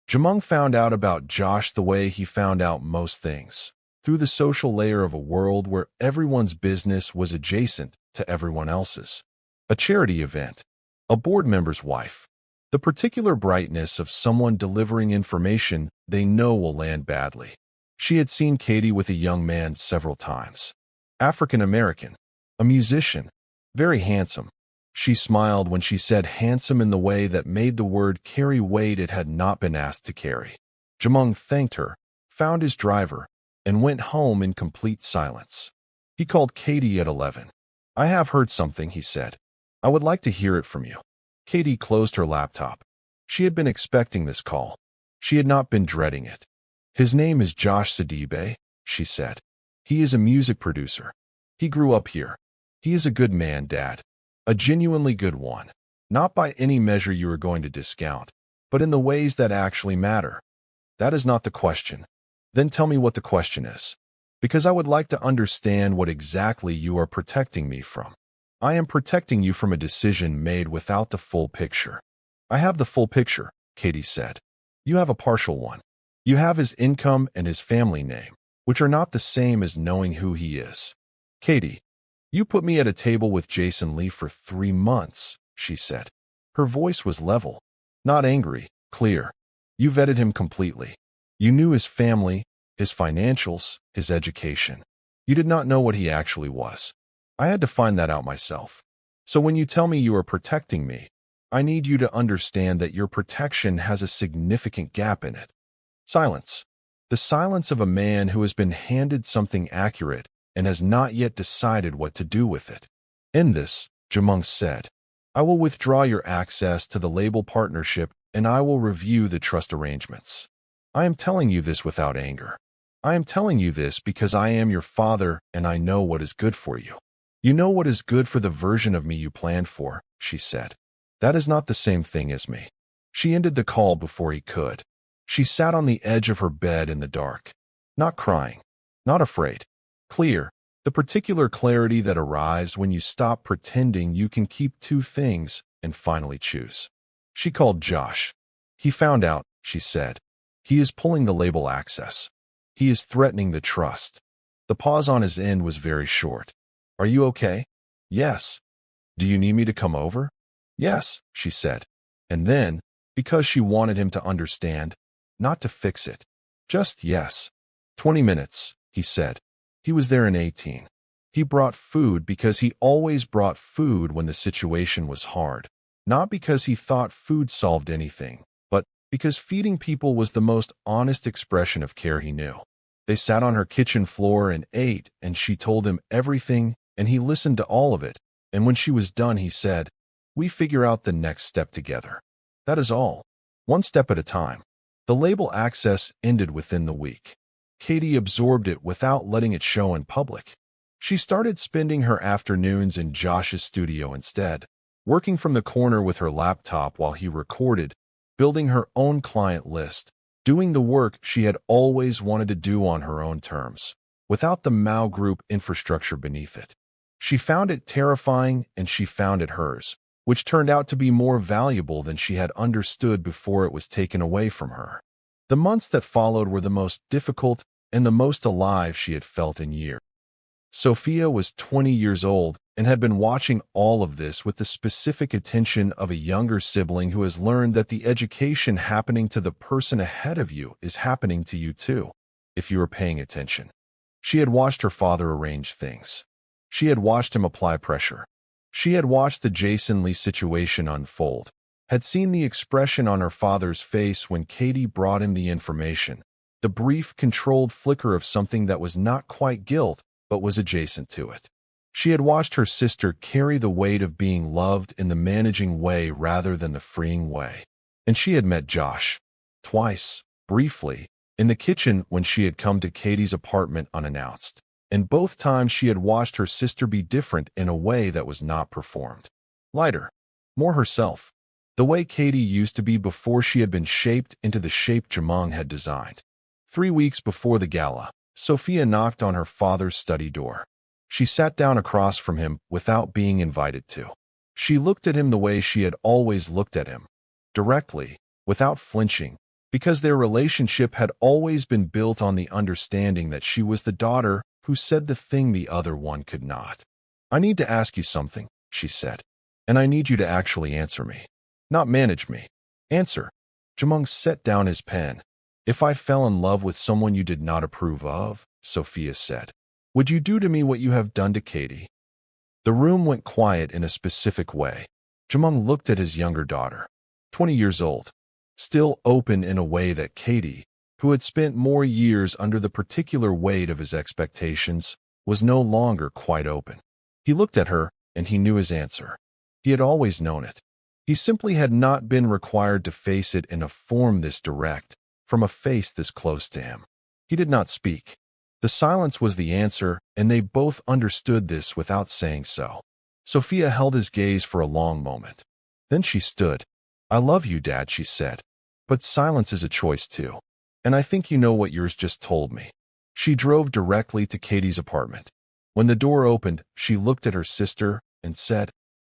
Jumong found out about Josh the way he found out most things, through the social layer of a world where everyone's business was adjacent to everyone else's. A charity event, a board member's wife, the particular brightness of someone delivering information they know will land badly. She had seen Katie with a young man several times. African-American, a musician, very handsome. She smiled when she said handsome in the way that made the word carry weight it had not been asked to carry. Jumong thanked her, found his driver, and went home in complete silence. He called Katie at 11. I have heard something, he said. I would like to hear it from you. Katie closed her laptop. She had been expecting this call. She had not been dreading it. His name is Josh Sidibe, she said. He is a music producer. He grew up here. He is a good man, Dad. A genuinely good one. Not by any measure you are going to discount, but in the ways that actually matter. That is not the question. Then tell me what the question is. Because I would like to understand what exactly you are protecting me from. I am protecting you from a decision made without the full picture. I have the full picture, Katie said. You have a partial one. You have his income and his family name, which are not the same as knowing who he is. Katie, you put me at a table with Jason Lee for 3 months, she said. Her voice was level, not angry, clear. You vetted him completely. You knew his family, his financials, his education. You did not know what he actually was. I had to find that out myself. So when you tell me you are protecting me, I need you to understand that your protection has a significant gap in it. Silence. The silence of a man who has been handed something accurate and has not yet decided what to do with it. In this, Jumong said, I will withdraw your access to the label partnership and I will review the trust arrangements. I am telling you this without anger. I am telling you this because I am your father and I know what is good for you. You know what is good for the version of me you planned for, she said. That is not the same thing as me. She ended the call before he could. She sat on the edge of her bed in the dark. Not crying. Not afraid. Clear. The particular clarity that arrives when you stop pretending you can keep 2 things and finally choose. She called Josh. He found out, she said. He is pulling the label access. He is threatening the trust. The pause on his end was very short. Are you okay? Yes. Do you need me to come over? Yes, she said. And then, because she wanted him to understand, not to fix it, just yes. 20 minutes, he said. He was there in 18. He brought food because he always brought food when the situation was hard. Not because he thought food solved anything, but because feeding people was the most honest expression of care he knew. They sat on her kitchen floor and ate, and she told him everything, and he listened to all of it. And when she was done, he said, "We figure out the next step together. That is all. One step at a time." The label access ended within the week. Katie absorbed it without letting it show in public. She started spending her afternoons in Josh's studio instead, working from the corner with her laptop while he recorded, building her own client list, doing the work she had always wanted to do on her own terms, without the Mao Group infrastructure beneath it. She found it terrifying, and she found it hers, which turned out to be more valuable than she had understood before it was taken away from her. The months that followed were the most difficult and the most alive she had felt in years. Sophia was 20 years old and had been watching all of this with the specific attention of a younger sibling who has learned that the education happening to the person ahead of you is happening to you too, if you are paying attention. She had watched her father arrange things. She had watched him apply pressure. She had watched the Jason Lee situation unfold, had seen the expression on her father's face when Katie brought him the information, the brief, controlled flicker of something that was not quite guilt, but was adjacent to it. She had watched her sister carry the weight of being loved in the managing way rather than the freeing way. And she had met Josh. Twice, briefly, in the kitchen when she had come to Katie's apartment unannounced. And both times she had watched her sister be different in a way that was not performed. Lighter. More herself. The way Katie used to be before she had been shaped into the shape Jumong had designed. 3 weeks before the gala, Sophia knocked on her father's study door. She sat down across from him without being invited to. She looked at him the way she had always looked at him. Directly, without flinching, because their relationship had always been built on the understanding that she was the daughter who said the thing the other one could not. "I need to ask you something," she said. "And I need you to actually answer me. Not manage me. Answer." Jumong set down his pen. "If I fell in love with someone you did not approve of," Sophia said, "would you do to me what you have done to Katie?" The room went quiet in a specific way. Jumong looked at his younger daughter, 20 years old, still open in a way that Katie, who had spent more years under the particular weight of his expectations, was no longer quite open. He looked at her, and he knew his answer. He had always known it. He simply had not been required to face it in a form this direct, from a face this close to him. He did not speak. The silence was the answer, and they both understood this without saying so. Sophia held his gaze for a long moment. Then she stood. "I love you, Dad," she said. "But silence is a choice too. And I think you know what yours just told me." She drove directly to Katie's apartment. When the door opened, she looked at her sister and said,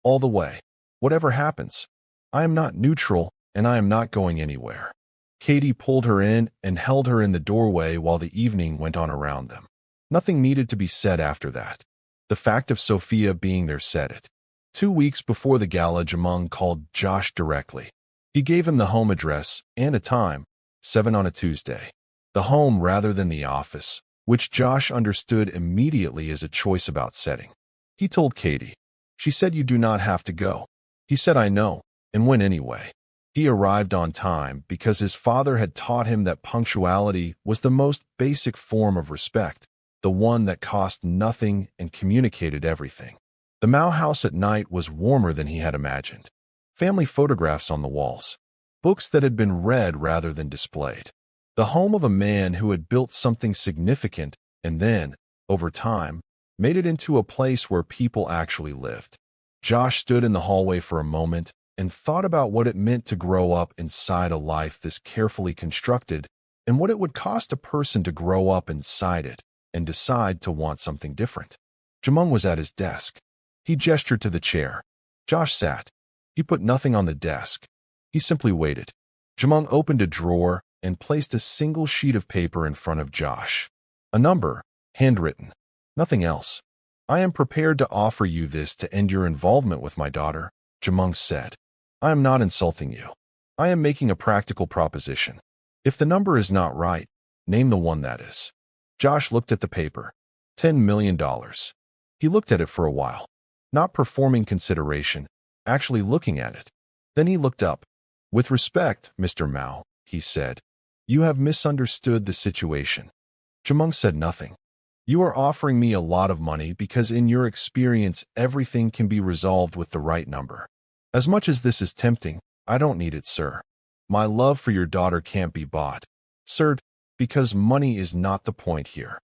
"All the way. Whatever happens, I am not neutral, and I am not going anywhere." Katie pulled her in and held her in the doorway while the evening went on around them. Nothing needed to be said after that. The fact of Sophia being there said it. 2 weeks before the gala, Jumong called Josh directly. He gave him the home address and a time, 7 on a Tuesday. The home rather than the office, which Josh understood immediately as a choice about setting. He told Katie. She said, "You do not have to go." He said, "I know," and went anyway. He arrived on time because his father had taught him that punctuality was the most basic form of respect, the one that cost nothing and communicated everything. The Mao house at night was warmer than he had imagined. Family photographs on the walls. Books that had been read rather than displayed. The home of a man who had built something significant and then, over time, made it into a place where people actually lived. Josh stood in the hallway for a moment and thought about what it meant to grow up inside a life this carefully constructed and what it would cost a person to grow up inside it and decide to want something different. Jumong was at his desk. He gestured to the chair. Josh sat. He put nothing on the desk. He simply waited. Jumong opened a drawer and placed a single sheet of paper in front of Josh. A number, handwritten. Nothing else. I am prepared to offer you this to end your involvement with my daughter, Jumong said. I am not insulting you. I am making a practical proposition. If the number is not right, name the one that is. Josh looked at the paper. $10 million. He looked at it for a while, not performing consideration, actually looking at it. Then he looked up. With respect, Mr. Mao, he said, you have misunderstood the situation. Jumong said nothing. You are offering me a lot of money because in your experience everything can be resolved with the right number. As much as this is tempting, I don't need it, sir. My love for your daughter can't be bought. Sir, because money is not the point here.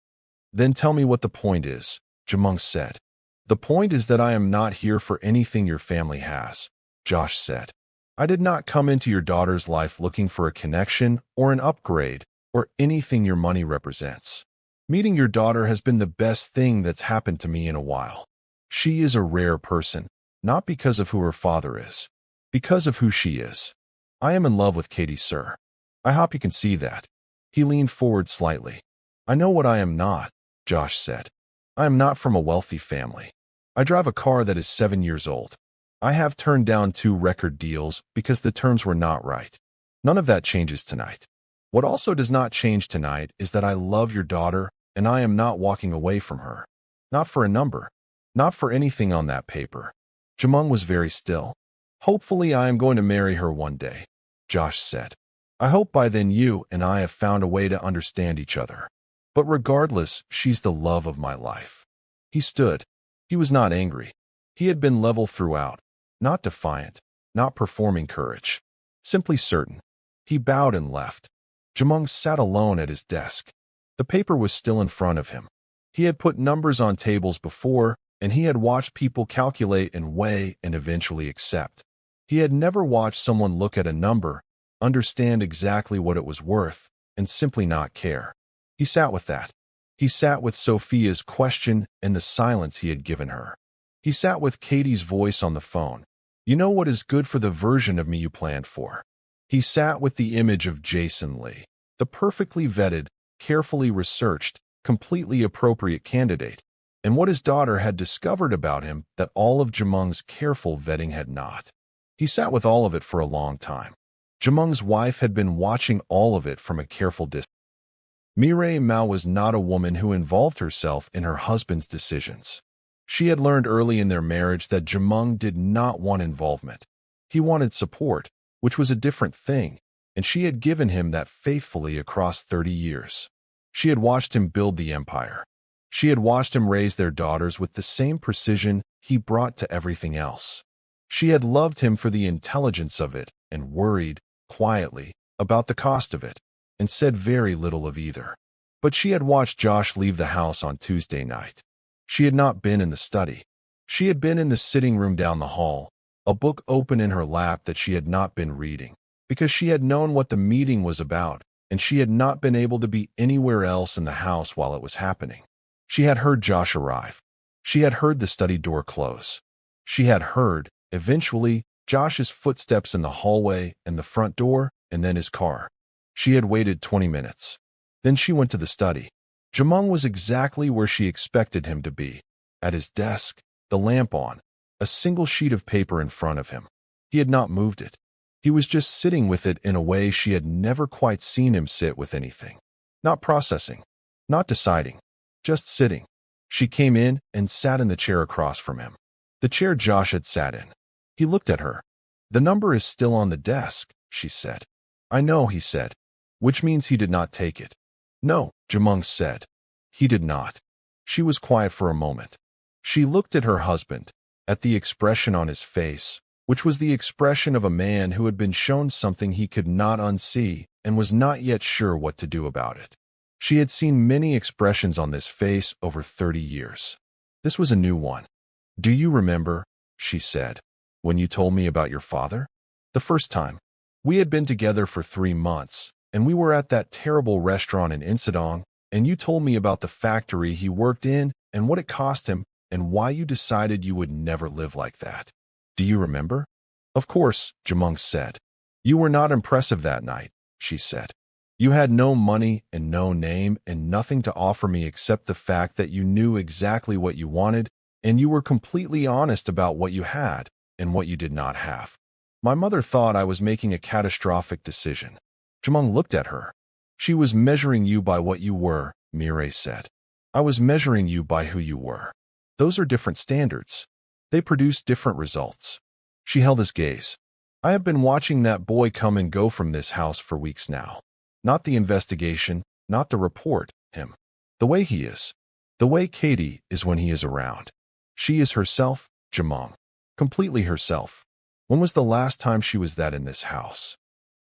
Then tell me what the point is, Jumong said. The point is that I am not here for anything your family has, Josh said. I did not come into your daughter's life looking for a connection or an upgrade or anything your money represents. Meeting your daughter has been the best thing that's happened to me in a while. She is a rare person, not because of who her father is, because of who she is. I am in love with Katie, sir. I hope you can see that. He leaned forward slightly. I know what I am not, Josh said. I am not from a wealthy family. I drive a car that is 7 years old. I have turned down 2 record deals because the terms were not right. None of that changes tonight. What also does not change tonight is that I love your daughter and I am not walking away from her. Not for a number. Not for anything on that paper. Jumong was very still. Hopefully I am going to marry her one day, Josh said. I hope by then you and I have found a way to understand each other. But regardless, she's the love of my life. He stood. He was not angry. He had been level throughout, not defiant, not performing courage. Simply certain. He bowed and left. Jumong sat alone at his desk. The paper was still in front of him. He had put numbers on tables before, and he had watched people calculate and weigh and eventually accept. He had never watched someone look at a number, understand exactly what it was worth, and simply not care. He sat with that. He sat with Sophia's question and the silence he had given her. He sat with Katie's voice on the phone. You know what is good for the version of me you planned for. He sat with the image of Jason Lee, the perfectly vetted, carefully researched, completely appropriate candidate, and what his daughter had discovered about him that all of Jumong's careful vetting had not. He sat with all of it for a long time. Jumong's wife had been watching all of it from a careful distance. Mireille Mao was not a woman who involved herself in her husband's decisions. She had learned early in their marriage that Jumong did not want involvement. He wanted support, which was a different thing, and she had given him that faithfully across 30 years. She had watched him build the empire. She had watched him raise their daughters with the same precision he brought to everything else. She had loved him for the intelligence of it and worried, quietly, about the cost of it, and said very little of either. But she had watched Josh leave the house on Tuesday night. She had not been in the study. She had been in the sitting room down the hall, a book open in her lap that she had not been reading, because she had known what the meeting was about, and she had not been able to be anywhere else in the house while it was happening. She had heard Josh arrive. She had heard the study door close. She had heard, eventually, Josh's footsteps in the hallway and the front door, and then his car. She had waited 20 minutes. Then she went to the study. Jumong was exactly where she expected him to be, at his desk, the lamp on, a single sheet of paper in front of him. He had not moved it. He was just sitting with it in a way she had never quite seen him sit with anything. Not processing, not deciding, just sitting. She came in and sat in the chair across from him, the chair Josh had sat in. He looked at her. The number is still on the desk, she said. I know, he said, which means he did not take it. No, Jumong said. He did not. She was quiet for a moment. She looked at her husband, at the expression on his face, which was the expression of a man who had been shown something he could not unsee and was not yet sure what to do about it. She had seen many expressions on this face over 30 years. This was a new one. Do you remember, she said, when you told me about your father? The first time. We had been together for 3 months, and we were at that terrible restaurant in Insadong, and you told me about the factory he worked in and what it cost him and why you decided you would never live like that. Do you remember? Of course, Jumong said. You were not impressive that night, she said. You had no money and no name and nothing to offer me except the fact that you knew exactly what you wanted and you were completely honest about what you had and what you did not have. My mother thought I was making a catastrophic decision. Jumong looked at her. She was measuring you by what you were, Mireille said. I was measuring you by who you were. Those are different standards. They produce different results. She held his gaze. I have been watching that boy come and go from this house for weeks now. Not the investigation, not the report, him. The way he is. The way Katie is when he is around. She is herself, Jumong. Completely herself. When was the last time she was that in this house?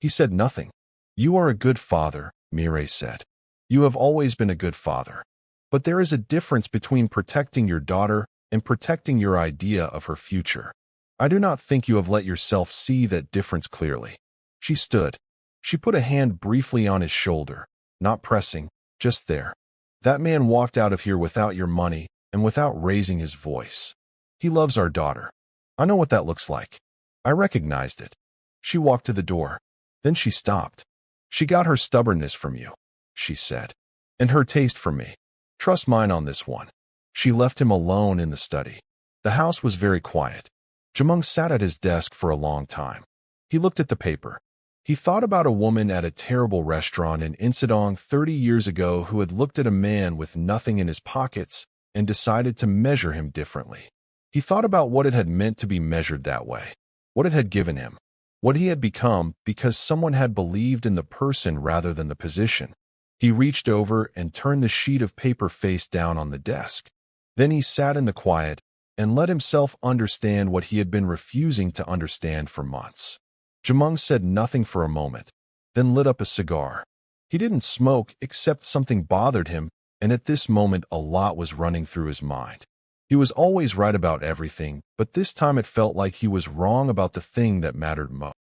He said nothing. You are a good father, Mireille said. You have always been a good father. But there is a difference between protecting your daughter and protecting your idea of her future. I do not think you have let yourself see that difference clearly. She stood. She put a hand briefly on his shoulder, not pressing, just there. That man walked out of here without your money and without raising his voice. He loves our daughter. I know what that looks like. I recognized it. She walked to the door. Then she stopped. She got her stubbornness from you, she said, and her taste from me. Trust mine on this one. She left him alone in the study. The house was very quiet. Jumong sat at his desk for a long time. He looked at the paper. He thought about a woman at a terrible restaurant in Insadong 30 years ago who had looked at a man with nothing in his pockets and decided to measure him differently. He thought about what it had meant to be measured that way, what it had given him, what he had become because someone had believed in the person rather than the position. He reached over and turned the sheet of paper face down on the desk. Then he sat in the quiet and let himself understand what he had been refusing to understand for months. Jumong said nothing for a moment, then lit up a cigar. He didn't smoke except something bothered him, and at this moment a lot was running through his mind. He was always right about everything, but this time it felt like he was wrong about the thing that mattered most.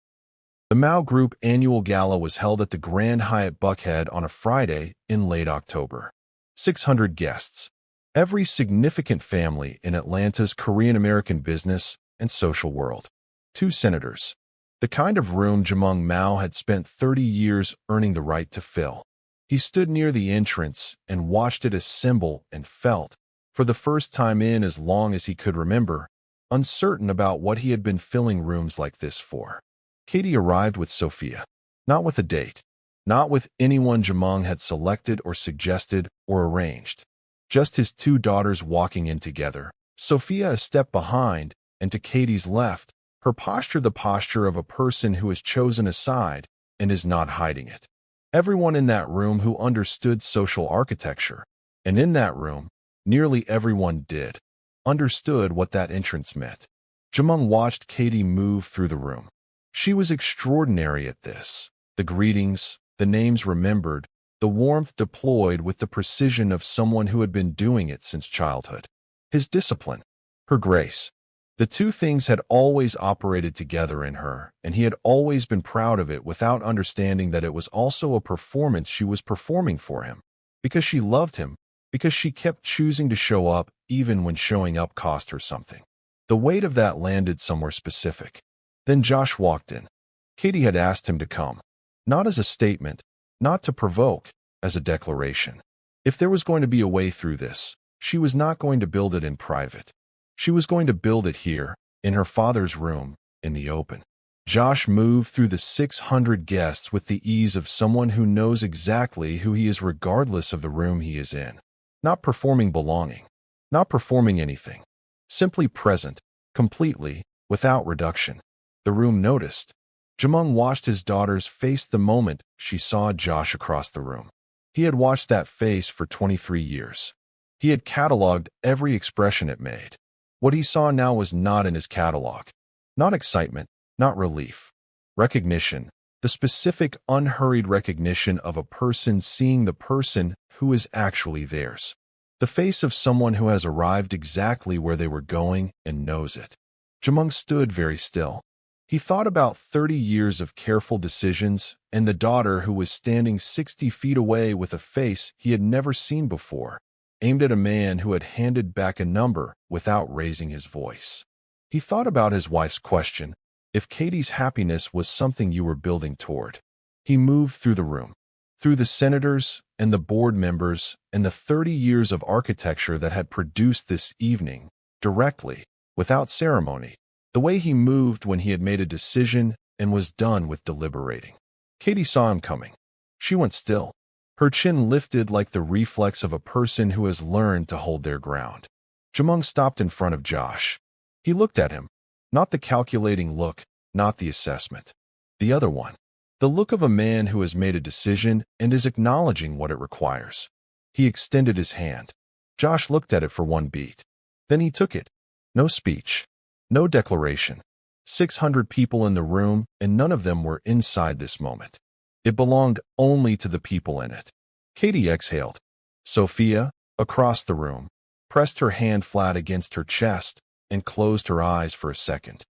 The Mao Group annual gala was held at the Grand Hyatt Buckhead on a Friday in late October. 600 guests. Every significant family in Atlanta's Korean-American business and social world. 2 senators. The kind of room Jumong Mao had spent 30 years earning the right to fill. He stood near the entrance and watched it assemble and felt, for the first time in as long as he could remember, uncertain about what he had been filling rooms like this for. Katie arrived with Sophia, not with a date, not with anyone Jumong had selected or suggested or arranged. Just his 2 daughters walking in together, Sophia a step behind, and to Katie's left, her posture the posture of a person who has chosen a side and is not hiding it. Everyone in that room who understood social architecture, and in that room, nearly everyone did, understood what that entrance meant. Jumong watched Katie move through the room. She was extraordinary at this. The greetings, the names remembered, the warmth deployed with the precision of someone who had been doing it since childhood. His discipline, her grace. The 2 things had always operated together in her, and he had always been proud of it without understanding that it was also a performance she was performing for him. Because she loved him, because she kept choosing to show up even when showing up cost her something. The weight of that landed somewhere specific. Then Josh walked in. Katie had asked him to come. Not as a statement, not to provoke, as a declaration. If there was going to be a way through this, she was not going to build it in private. She was going to build it here, in her father's room, in the open. Josh moved through the 600 guests with the ease of someone who knows exactly who he is regardless of the room he is in. Not performing belonging. Not performing anything. Simply present, completely, without reduction. The room noticed. Jumong watched his daughters face the moment she saw Josh across the room. He had watched that face for 23 years. He had cataloged every expression it made. What he saw now was not in his catalog. Not excitement, not relief. Recognition, the specific unhurried recognition of a person seeing the person who is actually theirs. The face of someone who has arrived exactly where they were going and knows it. Jumong stood very still. He thought about 30 years of careful decisions and the daughter who was standing 60 feet away with a face he had never seen before, aimed at a man who had handed back a number without raising his voice. He thought about his wife's question, if Katie's happiness was something you were building toward. He moved through the room, through the senators and the board members and the 30 years of architecture that had produced this evening, directly, without ceremony, the way he moved when he had made a decision and was done with deliberating. Katie saw him coming. She went still, her chin lifted like the reflex of a person who has learned to hold their ground. Jumong stopped in front of Josh. He looked at him, not the calculating look, not the assessment. The other one. The look of a man who has made a decision and is acknowledging what it requires. He extended his hand. Josh looked at it for one beat. Then he took it. No speech. No declaration. 600 people in the room, and none of them were inside this moment. It belonged only to the people in it. Katie exhaled. Sophia, across the room, pressed her hand flat against her chest and closed her eyes for a second.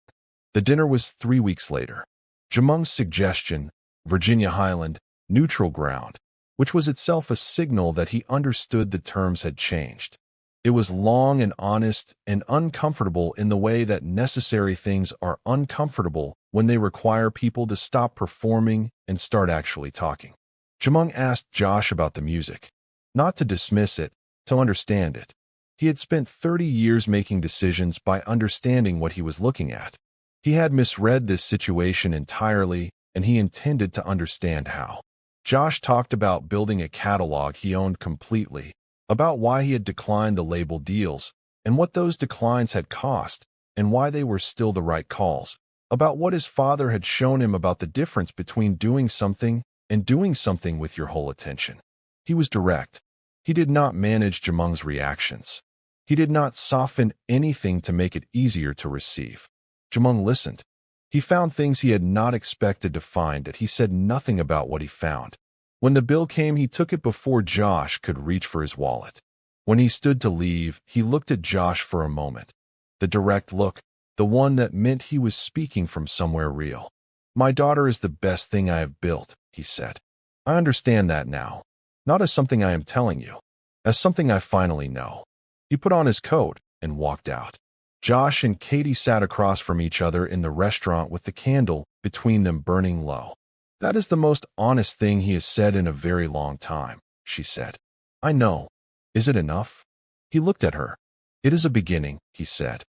The dinner was 3 weeks later. Jumong's suggestion, Virginia Highland, neutral ground, which was itself a signal that he understood the terms had changed. It was long and honest and uncomfortable in the way that necessary things are uncomfortable when they require people to stop performing and start actually talking. Jumong asked Josh about the music, not to dismiss it, to understand it. He had spent 30 years making decisions by understanding what he was looking at. He had misread this situation entirely, and he intended to understand how. Josh talked about building a catalog he owned completely, about why he had declined the label deals, and what those declines had cost, and why they were still the right calls, about what his father had shown him about the difference between doing something and doing something with your whole attention. He was direct. He did not manage Jumong's reactions. He did not soften anything to make it easier to receive. Jumong listened. He found things he had not expected to find, that he said nothing about what he found. When the bill came, he took it before Josh could reach for his wallet. When he stood to leave, he looked at Josh for a moment. The direct look, the one that meant he was speaking from somewhere real. "My daughter is the best thing I have built," he said. "I understand that now. Not as something I am telling you, as something I finally know." He put on his coat and walked out. Josh and Katie sat across from each other in the restaurant with the candle between them burning low. "That is the most honest thing he has said in a very long time," she said. "I know. Is it enough?" He looked at her. "It is a beginning," he said.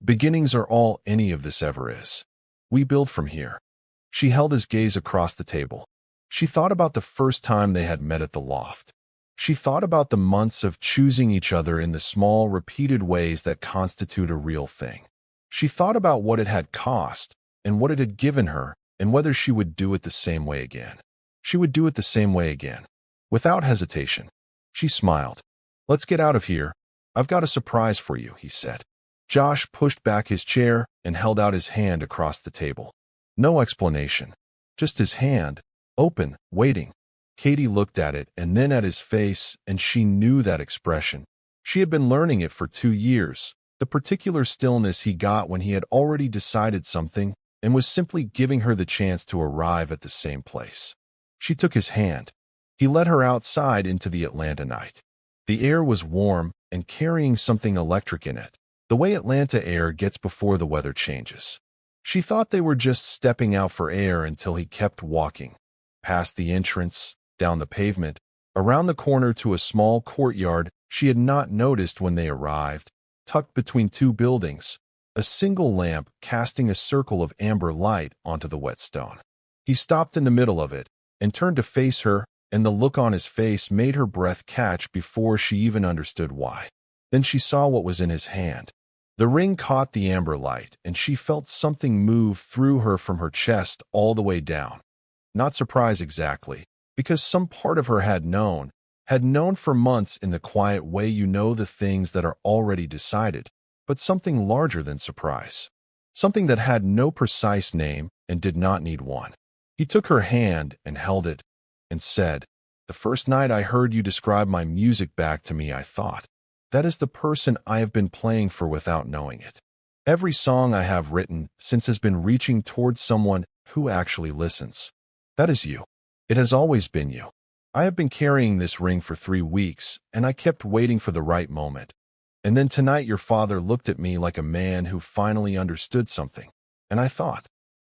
"Beginnings are all any of this ever is. We build from here." She held his gaze across the table. She thought about the first time they had met at the loft. She thought about the months of choosing each other in the small, repeated ways that constitute a real thing. She thought about what it had cost and what it had given her, and whether she would do it the same way again. She would do it the same way again. Without hesitation. She smiled. "Let's get out of here. I've got a surprise for you," he said. Josh pushed back his chair and held out his hand across the table. No explanation. Just his hand, open, waiting. Katie looked at it and then at his face, and she knew that expression. She had been learning it for 2 years, the particular stillness he got when he had already decided something and was simply giving her the chance to arrive at the same place. She took his hand. He led her outside into the Atlanta night. The air was warm and carrying something electric in it, the way Atlanta air gets before the weather changes. She thought they were just stepping out for air until he kept walking, past the entrance, down the pavement, around the corner to a small courtyard she had not noticed when they arrived, tucked between 2 buildings, a single lamp casting a circle of amber light onto the wet stone. He stopped in the middle of it and turned to face her, and the look on his face made her breath catch before she even understood why. Then she saw what was in his hand. The ring caught the amber light, and she felt something move through her from her chest all the way down. Not surprise exactly, because some part of her had known for months in the quiet way you know the things that are already decided, but something larger than surprise. Something that had no precise name and did not need one. He took her hand and held it and said, "The first night I heard you describe my music back to me, I thought, that is the person I have been playing for without knowing it. Every song I have written since has been reaching towards someone who actually listens. That is you. It has always been you. I have been carrying this ring for 3 weeks, and I kept waiting for the right moment. And then tonight your father looked at me like a man who finally understood something, and I thought,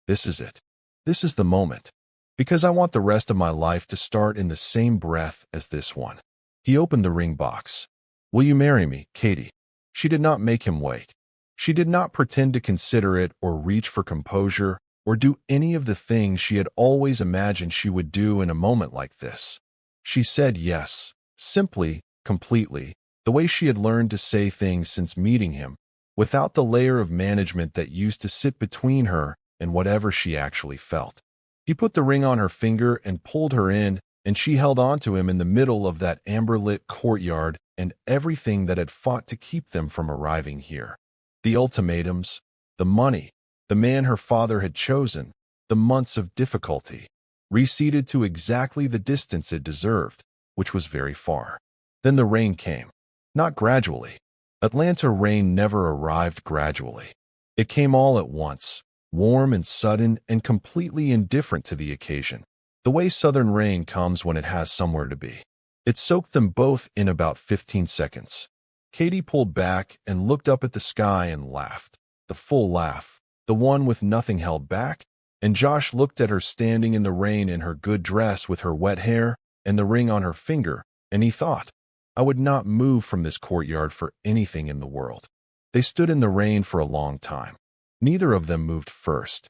This is it. This is the moment. Because I want the rest of my life to start in the same breath as this one. He opened the ring box. Will you marry me, Katie? She did not make him wait. She did not pretend to consider it or reach for composure or do any of the things she had always imagined she would do in a moment like this. She said yes, simply, completely, the way she had learned to say things since meeting him, without the layer of management that used to sit between her and whatever she actually felt. He put the ring on her finger and pulled her in, and she held on to him in the middle of that amber-lit courtyard and everything that had fought to keep them from arriving here. The ultimatums, the money, the man her father had chosen, the months of difficulty, receded to exactly the distance it deserved, which was very far. Then the rain came. Not gradually. Atlanta rain never arrived gradually. It came all at once, warm and sudden and completely indifferent to the occasion. The way southern rain comes when it has somewhere to be. It soaked them both in about 15 seconds. Katie pulled back and looked up at the sky and laughed. The full laugh, the one with nothing held back, and Josh looked at her standing in the rain in her good dress with her wet hair and the ring on her finger, and he thought, I would not move from this courtyard for anything in the world. They stood in the rain for a long time. Neither of them moved first.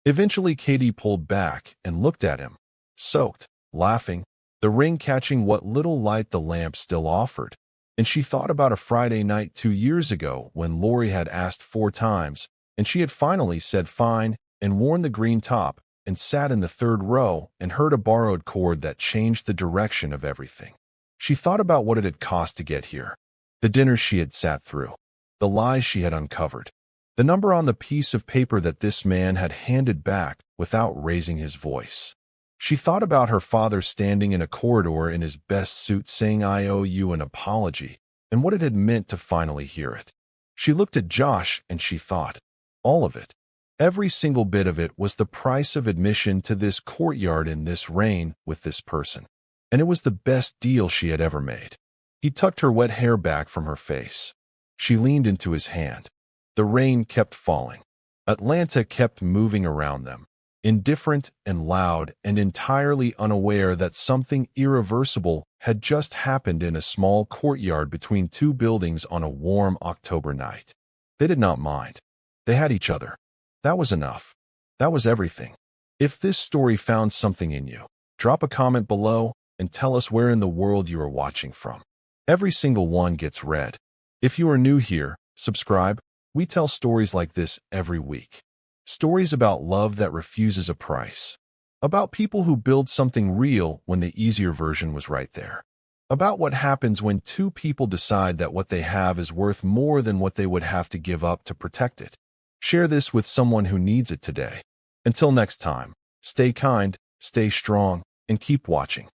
Eventually Katie pulled back and looked at him, soaked, laughing, the ring catching what little light the lamp still offered. And she thought about a Friday night 2 years ago when Lori had asked 4 times, and she had finally said fine and worn the green top and sat in the 3rd row and heard a borrowed chord that changed the direction of everything. She thought about what it had cost to get here, the dinners she had sat through, the lies she had uncovered, the number on the piece of paper that this man had handed back without raising his voice. She thought about her father standing in a corridor in his best suit saying, I owe you an apology, and what it had meant to finally hear it. She looked at Josh and she thought, all of it, every single bit of it was the price of admission to this courtyard in this rain with this person. And it was the best deal she had ever made. He tucked her wet hair back from her face. She leaned into his hand. The rain kept falling. Atlanta kept moving around them, indifferent and loud and entirely unaware that something irreversible had just happened in a small courtyard between 2 buildings on a warm October night. They did not mind. They had each other. That was enough. That was everything. If this story found something in you, drop a comment below and tell us where in the world you are watching from. Every single one gets read. If you are new here, subscribe. We tell stories like this every week. Stories about love that refuses a price. About people who build something real when the easier version was right there. About what happens when 2 people decide that what they have is worth more than what they would have to give up to protect it. Share this with someone who needs it today. Until next time, stay kind, stay strong, and keep watching.